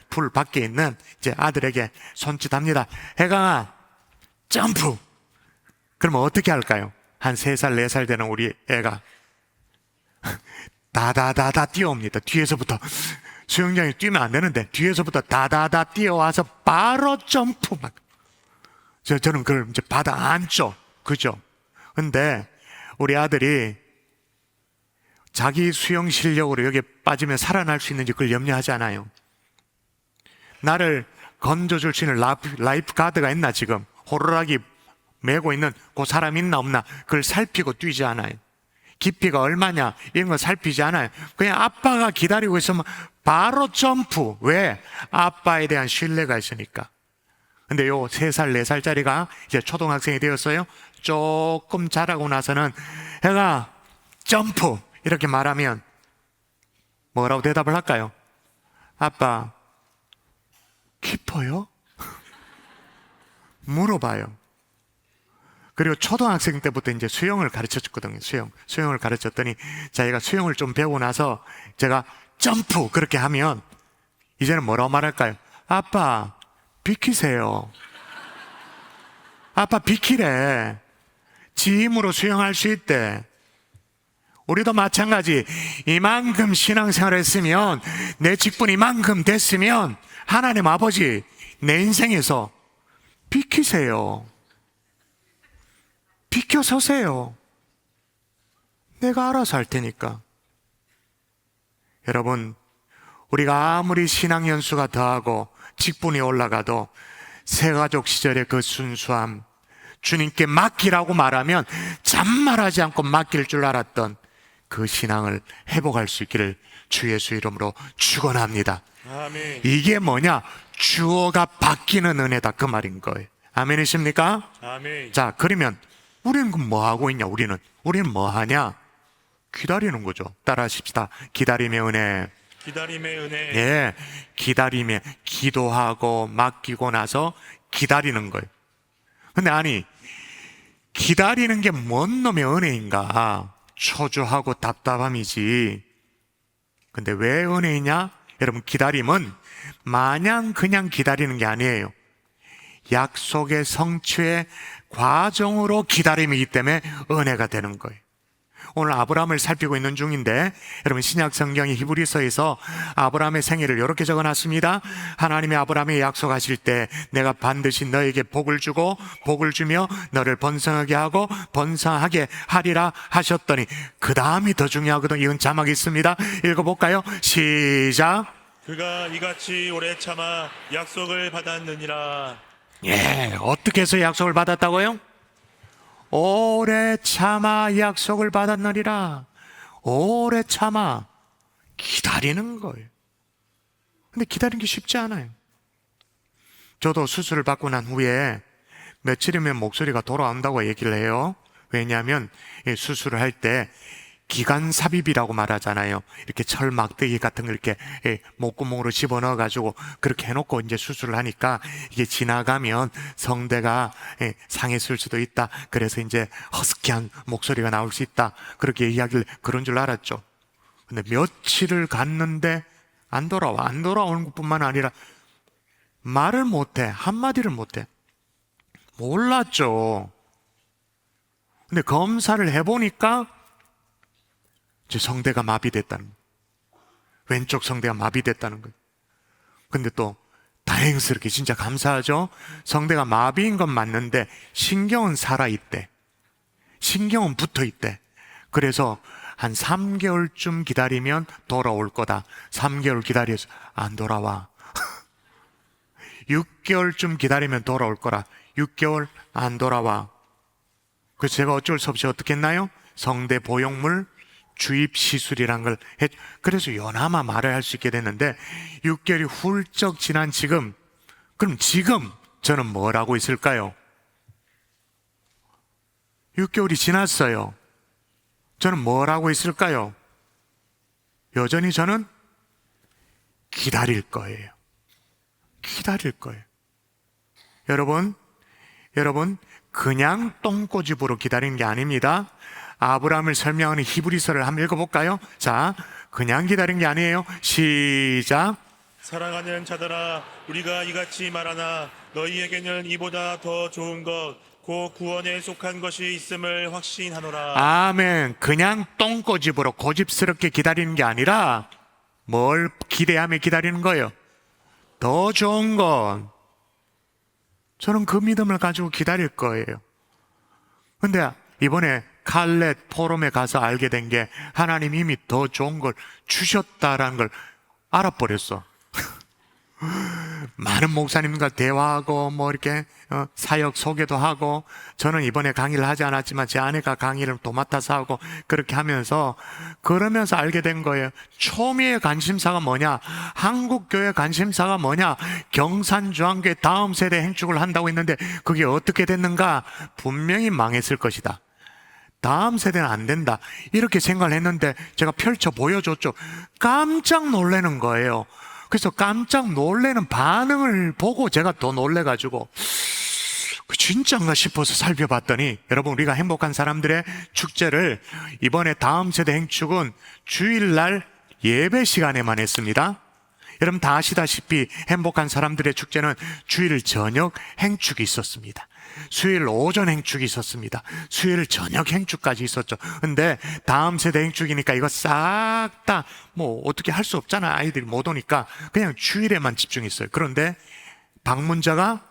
풀 밖에 있는 이제 아들에게 손짓합니다. 해강아, 점프! 그러면 어떻게 할까요? 한 3살, 4살 되는 우리 애가 다다다다 뛰어옵니다. 뒤에서부터. 수영장에 뛰면 안 되는데 뒤에서부터 다다다 뛰어와서 바로 점프 막. 저는 그걸 이제 받아 안죠. 그죠? 근데 우리 아들이 자기 수영 실력으로 여기에 빠지면 살아날 수 있는지 그걸 염려하지 않아요. 나를 건져줄 수 있는 라이프 가드가 있나, 지금 호루라기 메고 있는 그 사람 있나 없나 그걸 살피고 뛰지 않아요. 깊이가 얼마냐 이런 거 살피지 않아요. 그냥 아빠가 기다리고 있으면 바로 점프. 왜? 아빠에 대한 신뢰가 있으니까. 근데 요 3살, 4살짜리가 이제 초등학생이 되었어요. 조금 자라고 나서는 해가 점프 이렇게 말하면 뭐라고 대답을 할까요? 아빠, 깊어요? 물어봐요. 그리고 초등학생 때부터 이제 수영을 가르쳐줬거든요. 수영을 가르쳤더니 자기가 수영을 좀 배우고 나서 제가 점프 그렇게 하면 이제는 뭐라고 말할까요? 아빠, 비키세요. 아빠 비키래. 지 힘으로 수영할 수 있대. 우리도 마찬가지. 이만큼 신앙생활을 했으면, 내 직분이 이만큼 됐으면 하나님 아버지 내 인생에서 비키세요. 비켜서세요. 내가 알아서 할 테니까. 여러분, 우리가 아무리 신앙 연수가 더하고 직분이 올라가도 새가족 시절의 그 순수함, 주님께 맡기라고 말하면 잔말하지 않고 맡길 줄 알았던 그 신앙을 회복할 수 있기를 주 예수 이름으로 축원합니다. 아멘. 이게 뭐냐? 주어가 바뀌는 은혜다, 그 말인 거예요. 아멘이십니까? 아멘. 자, 그러면 우리는 그럼 뭐 하고 있냐? 우리는 뭐 하냐? 기다리는 거죠. 따라하십시다. 기다림의 은혜. 기다림의 은혜. 예, 기다림에 기도하고 맡기고 나서 기다리는 거예요. 근데 아니, 기다리는 게 뭔 놈의 은혜인가? 초조하고 답답함이지. 근데 왜 은혜이냐? 여러분, 기다림은 마냥 그냥 기다리는 게 아니에요. 약속의 성취의 과정으로 기다림이기 때문에 은혜가 되는 거예요. 오늘 아브라함을 살피고 있는 중인데, 여러분, 신약 성경의 히브리서에서 아브라함의 생애를 이렇게 적어놨습니다. 하나님이 아브라함에 약속하실 때 내가 반드시 너에게 복을 주고 복을 주며 너를 번성하게 하고 번성하게 하리라 하셨더니, 그 다음이 더 중요하거든요. 이건 자막이 있습니다. 읽어볼까요? 시작. 그가 이같이 오래 참아 약속을 받았느니라. 예, 어떻게 해서 약속을 받았다고요? 오래 참아 약속을 받았느니라. 오래 참아. 기다리는 거예요. 근데 기다리는 게 쉽지 않아요. 저도 수술을 받고 난 후에 며칠이면 목소리가 돌아온다고 얘기를 해요. 왜냐하면 수술을 할 때 기관 삽입이라고 말하잖아요. 이렇게 철 막대기 같은 걸 이렇게 목구멍으로 집어넣어 가지고 그렇게 해놓고 이제 수술을 하니까 이게 지나가면 성대가 상했을 수도 있다. 그래서 이제 허스키한 목소리가 나올 수 있다. 그렇게 이야기를 그런 줄 알았죠. 근데 며칠을 갔는데 안 돌아오는 것뿐만 아니라 말을 못해. 한마디를 못해. 몰랐죠. 근데 검사를 해보니까 제 성대가 마비됐다는 거예요. 왼쪽 성대가 마비됐다는 거예요. 근데 또 다행스럽게 진짜 감사하죠. 성대가 마비인 건 맞는데 신경은 살아있대. 신경은 붙어있대. 그래서 한 3개월쯤 기다리면 돌아올 거다. 3개월 기다려서 안 돌아와. 6개월쯤 기다리면 돌아올 거라. 6개월 안 돌아와. 그래서 제가 어쩔 수 없이 어떻게 했나요? 성대 보형물 주입 시술이란 걸 그래서 요나마 말을 할 수 있게 됐는데 6개월이 훌쩍 지난 지금, 그럼 지금 저는 뭘 하고 있을까요? 6개월이 지났어요. 저는 뭘 하고 있을까요? 여전히 저는 기다릴 거예요. 기다릴 거예요. 여러분, 그냥 똥꼬집으로 기다리는 게 아닙니다. 아브라함을 설명하는 히브리서를 한번 읽어볼까요? 자, 그냥 기다린 게 아니에요. 시작. 사랑하는 자들아, 우리가 이같이 말하나 너희에게는 이보다 더 좋은 것, 곧 구원에 속한 것이 있음을 확신하노라. 아멘. 그냥 똥꼬집으로 고집스럽게 기다리는 게 아니라 뭘 기대하며 기다리는 거예요? 더 좋은 것. 저는 그 믿음을 가지고 기다릴 거예요. 근데 이번에 칼렛 포럼에 가서 알게 된 게 하나님 이미 더 좋은 걸 주셨다라는 걸 알아버렸어. 많은 목사님과 대화하고 뭐 이렇게 사역 소개도 하고, 저는 이번에 강의를 하지 않았지만 제 아내가 강의를 또 맡아서 하고, 그렇게 하면서 그러면서 알게 된 거예요. 초미의 관심사가 뭐냐, 한국교회 관심사가 뭐냐, 경산중앙교회 다음 세대 행축을 한다고 했는데 그게 어떻게 됐는가? 분명히 망했을 것이다. 다음 세대는 안 된다, 이렇게 생각을 했는데 제가 펼쳐 보여줬죠. 깜짝 놀라는 거예요. 그래서 깜짝 놀라는 반응을 보고 제가 더 놀래가지고 진짜인가 싶어서 살펴봤더니, 여러분, 우리가 행복한 사람들의 축제를 이번에 다음 세대 행축은 주일날 예배 시간에만 했습니다. 여러분 다 아시다시피 행복한 사람들의 축제는 주일 저녁 행축이 있었습니다. 수요일 오전 행축이 있었습니다. 수요일 저녁 행축까지 있었죠. 근데 다음 세대 행축이니까 이거 싹 다 뭐 어떻게 할 수 없잖아. 아이들이 못 오니까 그냥 주일에만 집중했어요. 그런데 방문자가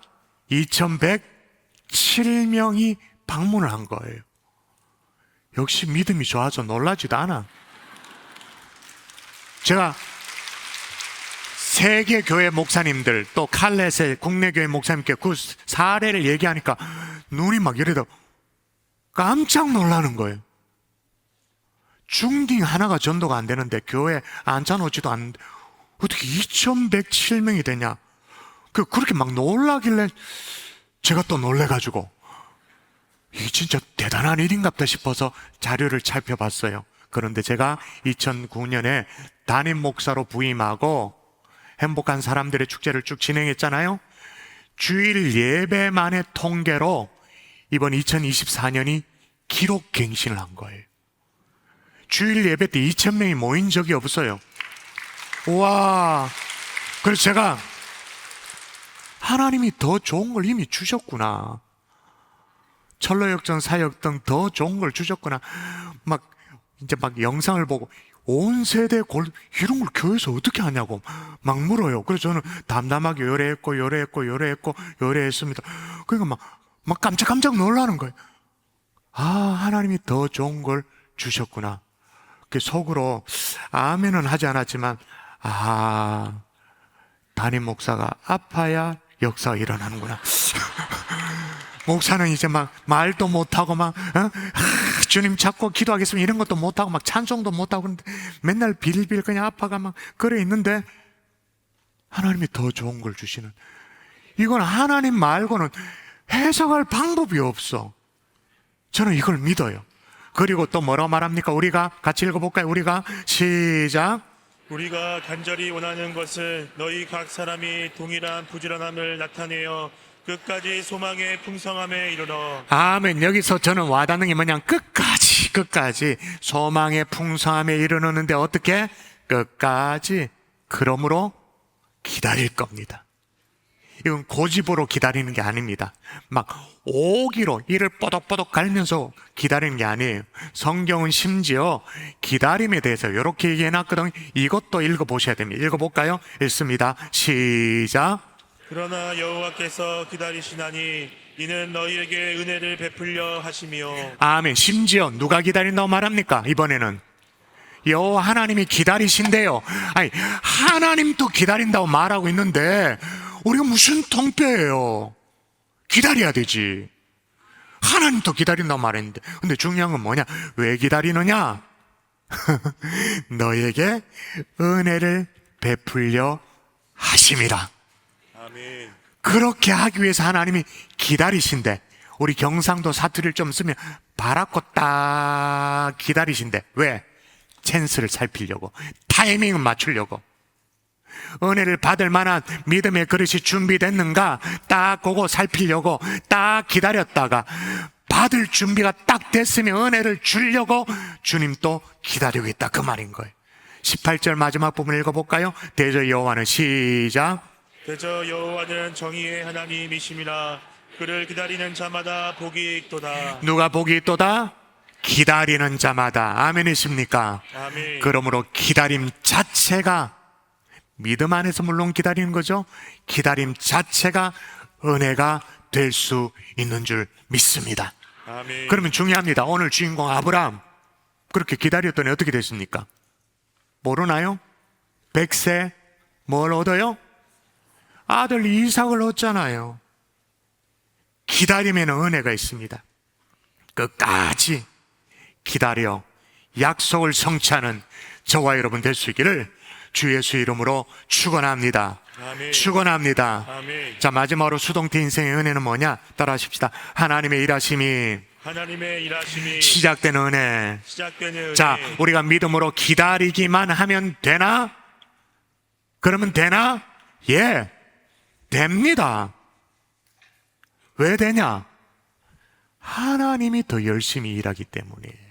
2107명이 방문을 한 거예요. 역시 믿음이 좋아서 놀라지도 않아. 제가 세계 교회 목사님들, 또 칼렛의 국내 교회 목사님께 그 사례를 얘기하니까 눈이 막 이래도 깜짝 놀라는 거예요. 중딩 하나가 전도가 안 되는데 교회 앉혀놓지도 않는데 어떻게 2107명이 되냐, 그렇게 막 놀라길래 제가 또 놀래가지고 이게 진짜 대단한 일인갑다 싶어서 자료를 살펴봤어요. 그런데 제가 2009년에 담임 목사로 부임하고 행복한 사람들의 축제를 쭉 진행했잖아요. 주일 예배만의 통계로 이번 2024년이 기록 갱신을 한 거예요. 주일 예배 때 2,000명이 모인 적이 없어요. 우와. 그래서 제가 하나님이 더 좋은 걸 이미 주셨구나, 철로역전 사역 등 더 좋은 걸 주셨구나, 이제 막 영상을 보고 온 세대 이런 걸 교회에서 어떻게 하냐고 막 물어요. 그래서 저는 담담하게 요래했습니다. 그러니까 막 깜짝 놀라는 거예요. 아, 하나님이 더 좋은 걸 주셨구나. 그 속으로 아멘은 하지 않았지만, 담임 목사가 아파야 역사가 일어나는구나. 목사는 이제 막 말도 못하고 주님 찾고 기도하겠습니다 이런 것도 못하고 막 찬송도 못하고 그런데 맨날 빌빌 그냥 아파가 막 그래 있는데 하나님이 더 좋은 걸 주시는, 이건 하나님 말고는 해석할 방법이 없어. 저는 이걸 믿어요. 그리고 또 뭐라고 말합니까? 우리가 같이 읽어볼까요? 우리가 시작. 우리가 간절히 원하는 것은 너희 각 사람이 동일한 부지런함을 나타내어 끝까지 소망의 풍성함에 이르러. 아멘. 여기서 저는 와닿는 게 뭐냐, 끝까지 소망의 풍성함에 이르는데 어떻게? 끝까지. 그러므로 기다릴 겁니다. 이건 고집으로 기다리는 게 아닙니다. 막 오기로 이를 뽀덕뽀덕 갈면서 기다리는 게 아니에요. 성경은 심지어 기다림에 대해서 이렇게 얘기해놨거든요. 이것도 읽어보셔야 됩니다. 읽어볼까요? 읽습니다. 시작. 그러나 여호와께서 기다리시나니 이는 너희에게 은혜를 베풀려 하심이요. 아멘. 심지어 누가 기다린다고 말합니까? 이번에는 여호와 하나님이 기다리신대요. 아니, 하나님도 기다린다고 말하고 있는데 우리가 무슨 통뼈예요? 기다려야 되지. 하나님도 기다린다고 말했는데, 근데 중요한 건 뭐냐? 왜 기다리느냐? 너에게 은혜를 베풀려 하심이라. 아멘. 그렇게 하기 위해서 하나님이 기다리신대. 우리 경상도 사투리를 좀 쓰면 바라고 딱 기다리신대. 왜? 찬스를 살피려고, 타이밍을 맞추려고. 은혜를 받을 만한 믿음의 그릇이 준비됐는가 딱 그거 살피려고 딱 기다렸다가 받을 준비가 딱 됐으면 은혜를 주려고 주님 또 기다리고 있다, 그 말인 거예요. 18절 마지막 부분 읽어볼까요? 대저 여호와는, 시작. 대저 여호와는 정의의 하나님이심이라. 그를 기다리는 자마다 복이 있도다. 누가 복이 있도다? 기다리는 자마다. 아멘이십니까? 아멘. 그러므로 기다림 자체가, 믿음 안에서 물론 기다리는 거죠. 기다림 자체가 은혜가 될 수 있는 줄 믿습니다. 아멘. 그러면 중요합니다. 오늘 주인공 아브라함, 그렇게 기다렸더니 어떻게 됐습니까? 모르나요? 100세 뭘 얻어요? 아들 이삭을 얻잖아요. 기다림에는 은혜가 있습니다. 끝까지 기다려 약속을 성취하는 저와 여러분 될 수 있기를 주 예수 이름으로 축원합니다. 아멘. 축원합니다. 아멘. 자, 마지막으로 수동태 인생의 은혜는 뭐냐? 따라하십시다. 하나님의 일하심이 하나님의 일하심이 시작된 은혜. 시작되는 은혜. 자, 우리가 믿음으로 기다리기만 하면 되나? 그러면 되나? 예, 됩니다. 왜 되냐? 하나님이 더 열심히 일하기 때문이에요.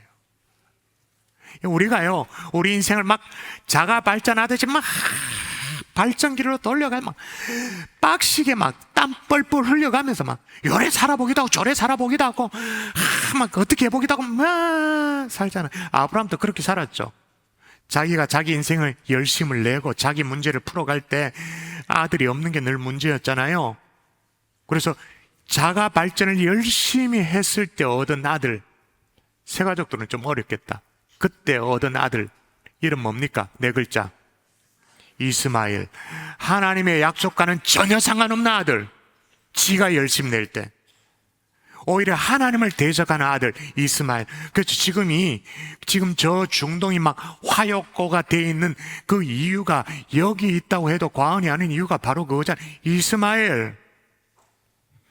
우리가요, 우리 인생을 막 자가 발전하듯이 막 발전기로 돌려가 막 빡시게 막 땀 뻘뻘 흘려가면서 막 요래 살아보기도 하고 저래 살아보기도 하고 막 어떻게 해보기도 하고 막 살잖아요. 아브라함도 그렇게 살았죠. 자기가 자기 인생을 열심을 내고 자기 문제를 풀어갈 때 아들이 없는 게 늘 문제였잖아요. 그래서 자가 발전을 열심히 했을 때 얻은 아들, 세 가족들은 좀 어렵겠다. 그때 얻은 아들 이름 뭡니까? 네 글자. 이스마엘. 하나님의 약속과는 전혀 상관없는 아들. 지가 열심히 낼 때 오히려 하나님을 대적하는 아들 이스마엘. 그렇죠. 지금 저 중동이 막 화역고가 돼 있는 그 이유가, 여기 있다고 해도 과언이 아닌 이유가 바로 그거잖아요. 이스마엘.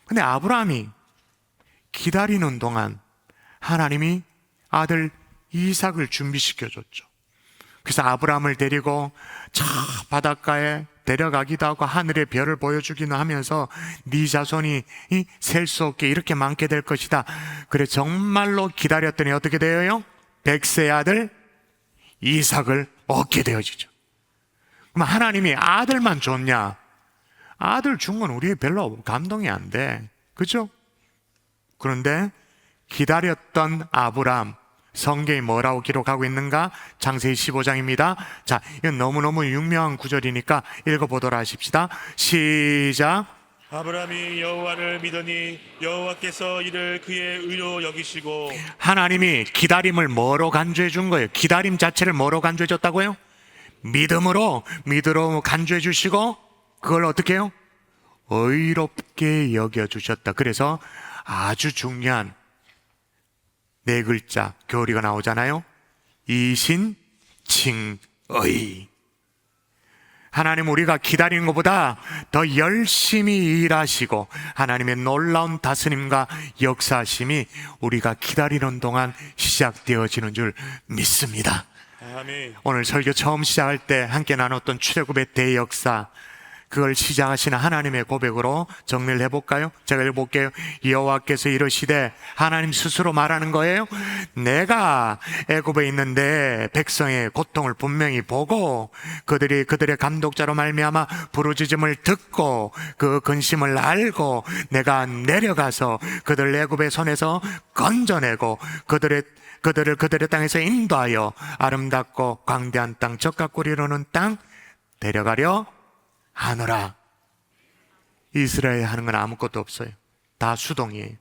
근데 아브라함이 기다리는 동안 하나님이 아들 이삭을 준비시켜줬죠. 그래서 아브라함을 데리고 저 바닷가에 데려가기도 하고 하늘의 별을 보여주기도 하면서 네 자손이 셀 수 없게 이렇게 많게 될 것이다. 그래 정말로 기다렸더니 어떻게 되어요? 100세 아들 이삭을 얻게 되어지죠. 그럼 하나님이 아들만 줬냐? 아들 준 건 우리 별로 감동이 안 돼. 그죠? 그런데 기다렸던 아브라함, 성경이 뭐라고 기록하고 있는가? 창세기 15장입니다. 자, 이건 너무너무 유명한 구절이니까 읽어보도록 하십시다. 시작. 아브라함이 여호와를 믿으니 여호와께서 이를 그의 의로 여기시고. 하나님이 기다림을 뭐로 간주해 준 거예요? 기다림 자체를 뭐로 간주해 줬다고요? 믿음으로 간주해 주시고 그걸 어떻게 해요? 의롭게 여겨주셨다. 그래서 아주 중요한 네 글자 교리가 나오잖아요. 이신칭의. 하나님 우리가 기다리는 것보다 더 열심히 일하시고 하나님의 놀라운 다스림과 역사하심이 우리가 기다리는 동안 시작되어지는 줄 믿습니다. 아멘. 오늘 설교 처음 시작할 때 함께 나눴던 출애굽의 대역사, 그걸 시작하시는 하나님의 고백으로 정리를 해볼까요? 제가 읽어볼게요. 여호와께서 이르시되, 하나님 스스로 말하는 거예요. 내가 애굽에 있는데 백성의 고통을 분명히 보고 그들이 그들의 감독자로 말미암아 부르짖음을 듣고 그 근심을 알고 내가 내려가서 그들 애굽의 손에서 건져내고 그들의 땅에서 인도하여 아름답고 광대한 땅, 젖과 꿀이 흐르는 땅 데려가려 하노라. 이스라엘 하는 건 아무것도 없어요. 다 수동이에요.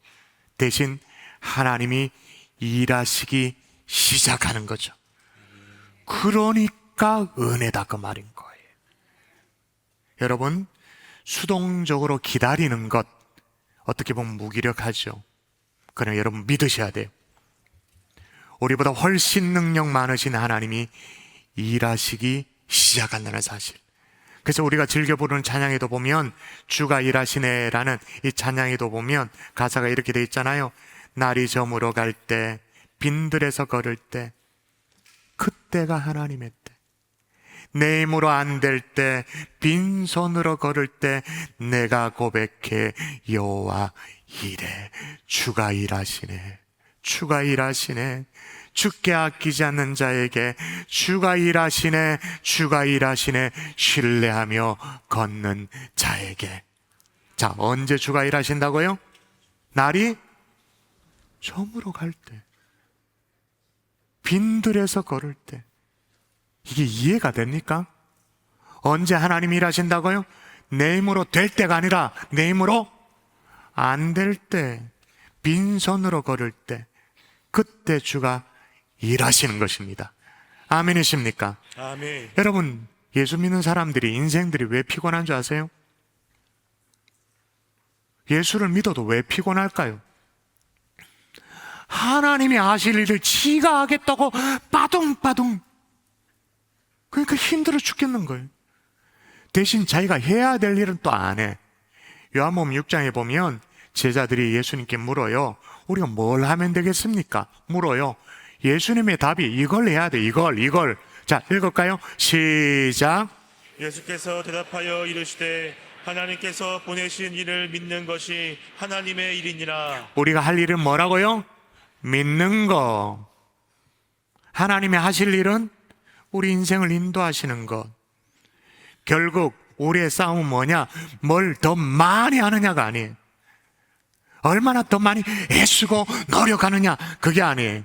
대신 하나님이 일하시기 시작하는 거죠. 그러니까 은혜다 그 말인 거예요. 여러분, 수동적으로 기다리는 것 어떻게 보면 무기력하죠. 그러나 여러분 믿으셔야 돼요. 우리보다 훨씬 능력 많으신 하나님이 일하시기 시작한다는 사실. 그래서 우리가 즐겨 부르는 찬양에도 보면 주가 일하시네라는 이 찬양에도 보면 가사가 이렇게 돼 있잖아요. 날이 저물어 갈 때, 빈들에서 걸을 때, 그때가 하나님의 때. 내 힘으로 안 될 때, 빈손으로 걸을 때 내가 고백해 여호와 이래. 주가 일하시네. 주가 일하시네. 주께 아끼지 않는 자에게 주가 일하시네. 주가 일하시네. 신뢰하며 걷는 자에게. 자, 언제 주가 일하신다고요? 날이 저물어 갈 때, 빈들에서 걸을 때. 이게 이해가 됩니까? 언제 하나님이 일하신다고요? 내 힘으로 될 때가 아니라 내 힘으로 안 될 때, 빈손으로 걸을 때, 그때 주가 일하시는 것입니다. 아멘이십니까? 아멘. 여러분, 예수 믿는 사람들이 인생들이 왜 피곤한 줄 아세요? 예수를 믿어도 왜 피곤할까요? 하나님이 하실 일을 지가 하겠다고 빠둥빠둥, 그러니까 힘들어 죽겠는 거예요. 대신 자기가 해야 될 일은 또 안 해. 요한복음 6장에 보면 제자들이 예수님께 물어요. 우리가 뭘 하면 되겠습니까? 물어요. 예수님의 답이 이걸 해야 돼. 이걸. 자, 읽을까요? 시작. 예수께서 대답하여 이르시되 하나님께서 보내신 이를 믿는 것이 하나님의 일이니라. 우리가 할 일은 뭐라고요? 믿는 거. 하나님이 하실 일은 우리 인생을 인도하시는 것. 결국 우리의 싸움은 뭐냐? 뭘 더 많이 하느냐가 아니에요. 얼마나 더 많이 애쓰고 노력하느냐, 그게 아니에요.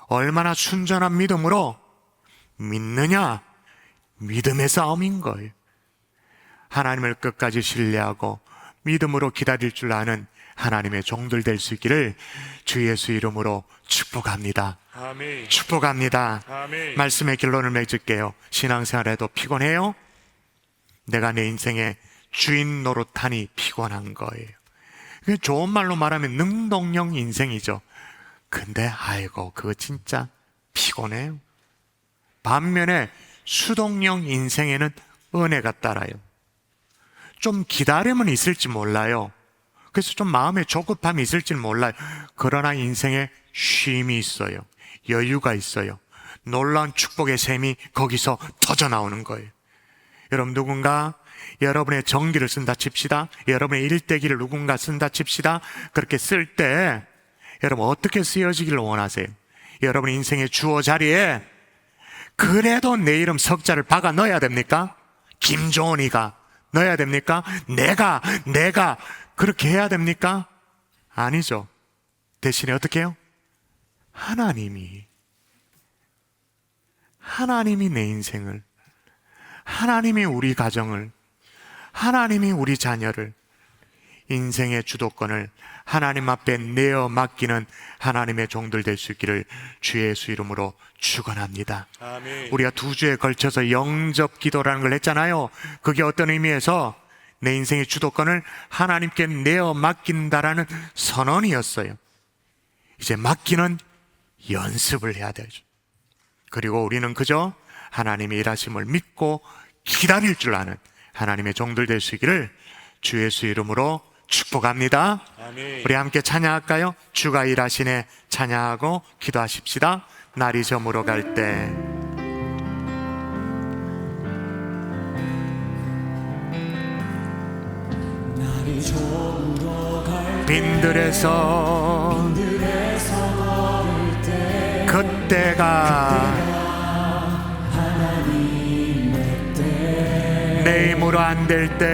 얼마나 순전한 믿음으로 믿느냐, 믿음의 싸움인 거예요. 하나님을 끝까지 신뢰하고 믿음으로 기다릴 줄 아는 하나님의 종들 될 수 있기를 주 예수 이름으로 축복합니다. 아멘. 축복합니다. 아멘. 말씀의 결론을 맺을게요. 신앙생활에도 피곤해요? 내가 내 인생의 주인 노릇하니 피곤한 거예요. 그게 좋은 말로 말하면 능동형 인생이죠. 근데 아이고, 그거 진짜 피곤해요. 반면에 수동형 인생에는 은혜가 따라요. 좀 기다림은 있을지 몰라요. 그래서 좀 마음에 조급함이 있을지 몰라요. 그러나 인생에 쉼이 있어요. 여유가 있어요. 놀라운 축복의 셈이 거기서 터져 나오는 거예요. 여러분, 누군가 여러분의 전기를 쓴다 칩시다. 여러분의 일대기를 누군가 쓴다 칩시다. 그렇게 쓸 때 여러분 어떻게 쓰여지기를 원하세요? 여러분 인생의 주어 자리에 그래도 내 이름 석자를 박아 넣어야 됩니까? 김조은이가 넣어야 됩니까? 내가 그렇게 해야 됩니까? 아니죠. 대신에 어떻게 해요? 하나님이 내 인생을, 하나님이 우리 가정을, 하나님이 우리 자녀를, 인생의 주도권을 하나님 앞에 내어 맡기는 하나님의 종들 될 수 있기를 주 예수 이름으로 축원합니다. 아멘. 우리가 2주에 걸쳐서 영접 기도라는 걸 했잖아요. 그게 어떤 의미에서 내 인생의 주도권을 하나님께 내어 맡긴다라는 선언이었어요. 이제 맡기는 연습을 해야 되죠. 그리고 우리는 그저 하나님의 일하심을 믿고 기다릴 줄 아는 하나님의 종들 될 수 있기를 주 예수 이름으로 축복합니다. 아멘. 우리 함께 찬양할까요? 주가 일하시네 찬양하고 기도하십시다. 날이 저물어 갈 때 날이 저물어 갈 빈들에서 걸을 때 그때가 하나님의 때 내 힘으로 안 될 때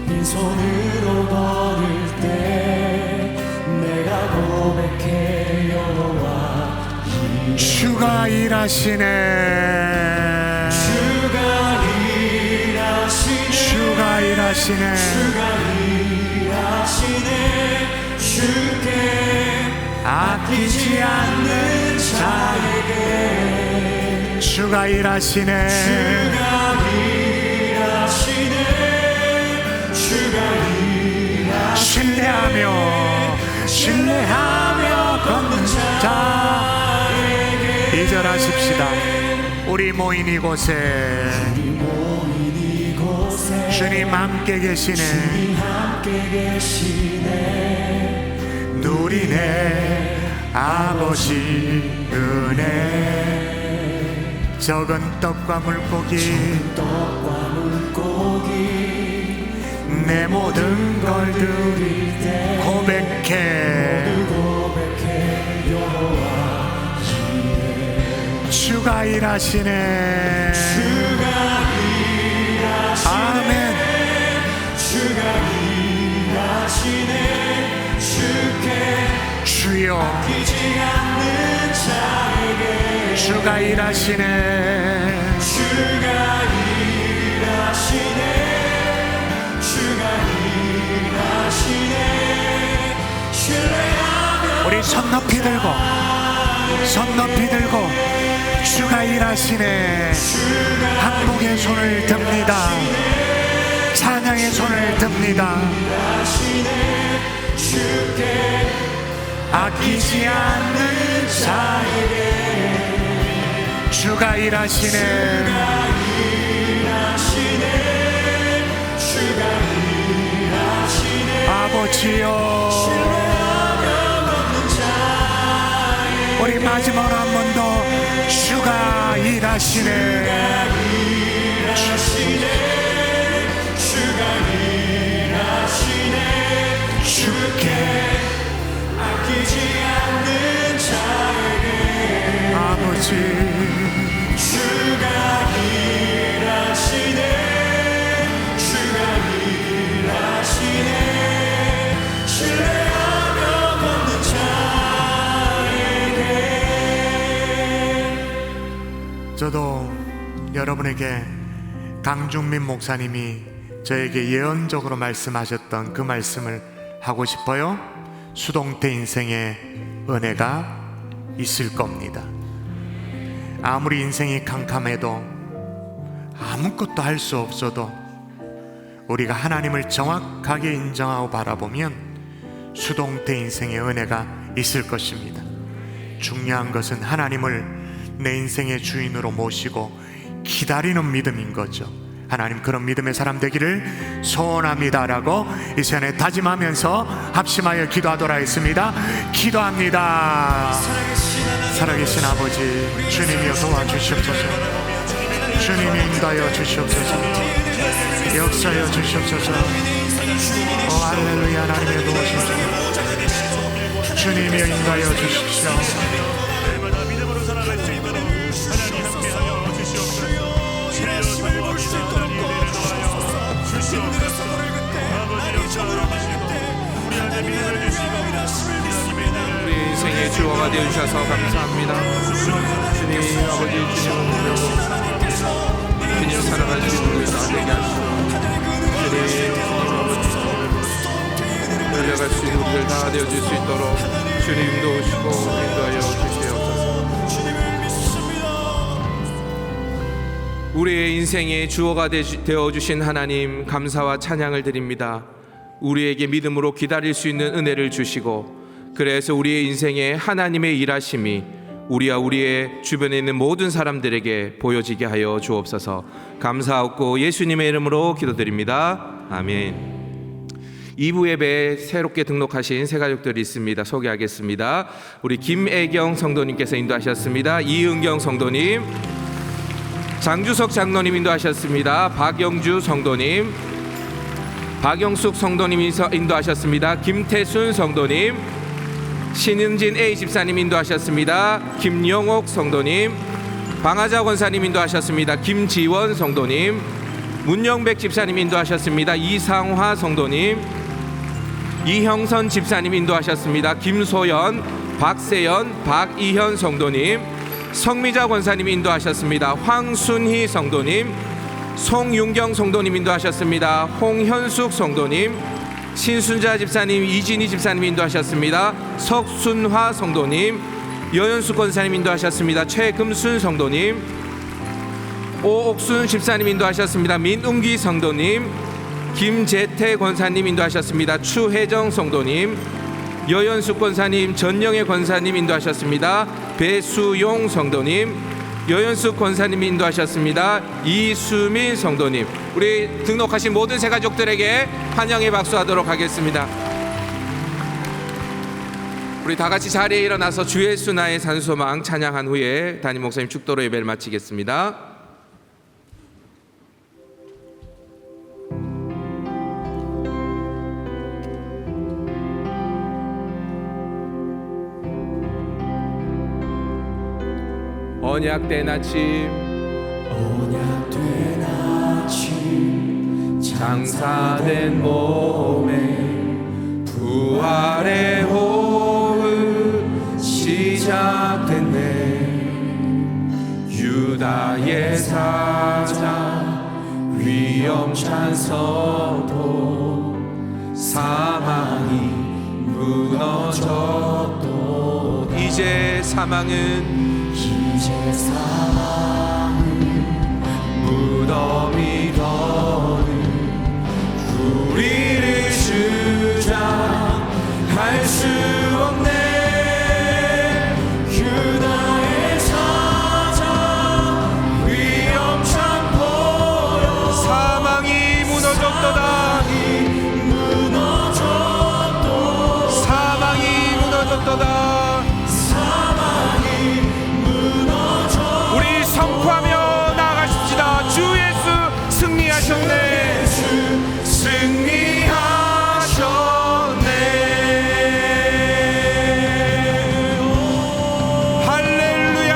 빈손으로 걸을 때 내가 고백해 여호와 주가 일하시네 주가 일하시네 주가 일하시네 주가 일하시네 주께 아끼지 않는 자에게 주가 일하시네 주가 일하시네 주 간절하십시다. 우리 모인 이곳에 주님 함께 계시네. 누리네 아버지 은혜. 적은 떡과 물고기 내 모든 걸 드릴 때 고백해 주가 일하시네. 아멘. 주여 주가 일하시네. 우리 손 높이 들고 주가 일하시네. 항복의 손을 듭니다. 찬양의 손을 듭니다. 아끼지 않는 자에게 주가 일하시네. 아버지여, 우리 마지막으로 한 번 더 주가 일하시네. 주께 아끼지 않는 자에게 아버지 주가 일하시네. 신뢰하며 걷는 자에게. 저도 여러분에게 강중민 목사님이 저에게 예언적으로 말씀하셨던 그 말씀을 하고 싶어요. 수동태 인생에 은혜가 있을 겁니다. 아무리 인생이 캄캄해도 아무것도 할 수 없어도 우리가 하나님을 정확하게 인정하고 바라보면 수동태 인생에 은혜가 있을 것입니다. 중요한 것은 하나님을 내 인생의 주인으로 모시고 기다리는 믿음인 거죠. 하나님 그런 믿음의 사람 되기를 소원합니다라고 이 시간에 다짐하면서 합심하여 기도하도록 하겠습니다. 기도합니다. 살아계신 아버지, 주님이여 도와주시옵소서. 주님이 인도하여 주시옵소서. 역사하여 주시옵소서. 할렐루야. 하나님의 도우심으로 주님이여 인도하여 주십시오. 우리 인생의 주어가 되어주셔서 감사합니다. 주님 아버지, 주님 살아가시는 우리 다 되게 하시고 주님 아버지 열려갈 수 있는 우리들 다 되어줄 수 있도록 주님 도우시고 인도하여 주시옵소서. 우리의 인생의 주어가 되어주신 하나님 감사와 찬양을 드립니다. 우리에게 믿음으로 기다릴 수 있는 은혜를 주시고 그래서 우리의 인생에 하나님의 일하심이 우리와 우리의 주변에 있는 모든 사람들에게 보여지게 하여 주옵소서. 감사하고 예수님의 이름으로 기도드립니다. 아멘. 2부 예배에 새롭게 등록하신 새 가족들이 있습니다. 소개하겠습니다. 우리 김애경 성도님께서 인도하셨습니다. 이은경 성도님, 장주석 장로님 인도하셨습니다. 박영주 성도님, 박영숙 성도님 인도하셨습니다. 김태순 성도님, 신은진 A 집사님 인도하셨습니다. 김영옥 성도님, 방하자 권사님 인도하셨습니다. 김지원 성도님, 문영백 집사님 인도하셨습니다. 이상화 성도님, 이형선 집사님 인도하셨습니다. 김소연, 박세연, 박이현 성도님, 성미자 권사님 인도하셨습니다. 황순희 성도님, 송윤경 성도님 인도하셨습니다. 홍현숙 성도님, 신순자 집사님, 이진희 집사님 인도하셨습니다. 석순화 성도님, 여연수 권사님 인도하셨습니다. 최금순 성도님, 오옥순 집사님 인도하셨습니다. 민웅기 성도님, 김재태 권사님 인도하셨습니다. 추혜정 성도님, 여연숙 권사님, 전영애 권사님 인도하셨습니다. 배수용 성도님, 여연숙 권사님이 인도하셨습니다. 이수민 성도님, 우리 등록하신 모든 새가족들에게 환영의 박수하도록 하겠습니다. 우리 다 같이 자리에 일어나서 주 예수 나의 산소망 찬양한 후에 담임 목사님 축도로 예배를 마치겠습니다. 언약된 아침, 언약된 아침, 장사된 몸에 부활의 호흡 시작됐네. 유다의 사자 위험찬 서도 사망이 무너졌도 이제 사망은 무덤이 더는 우리를 주장할 수 없네. 유다의 사자 위험찬 포로 사망이 무너졌도다. 사망이 무너졌도다. 선포하며 나아가십시다. 주 예수 승리하셨네. 승리하셨네. 할렐루야.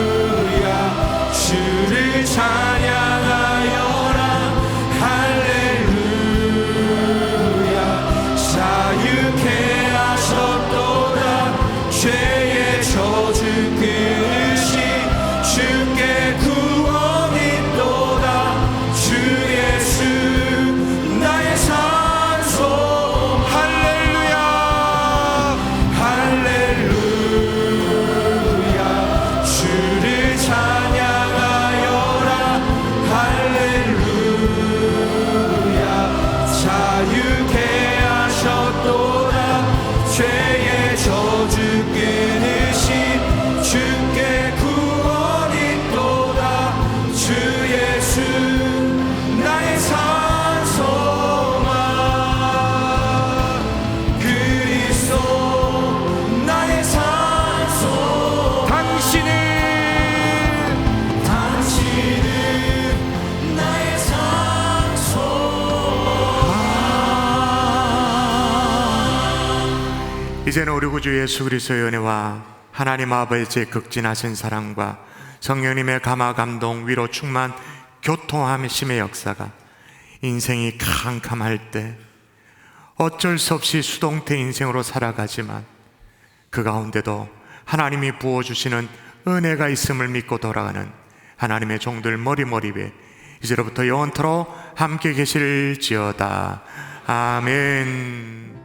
할렐루야. 주를 찬양하여라. 할렐루야. 자유케 하셨도다. 죄의 저주 끊으시 주께 구원이 또다. 주 예수 나의 산소. 할렐루야. 할렐루야. 주를 찬양하여라. 할렐루야. 자유케 하셨도다. 죄의 저주 끊으시 주께 구원이 또다. 주 예수 나의 산소만 그리스도 나의 산소. 당신은 나의 산소. 이제는 우리 구주 예수 그리스도의 은혜와 하나님 아버지의 극진하신 사랑과 성령님의 감화 감동 위로 충만 교통하심의 역사가 인생이 캄캄할 때 어쩔 수 없이 수동태 인생으로 살아가지만 그 가운데도 하나님이 부어주시는 은혜가 있음을 믿고 돌아가는 하나님의 종들 머리머리에 이제로부터 영원토록 함께 계실지어다. 아멘.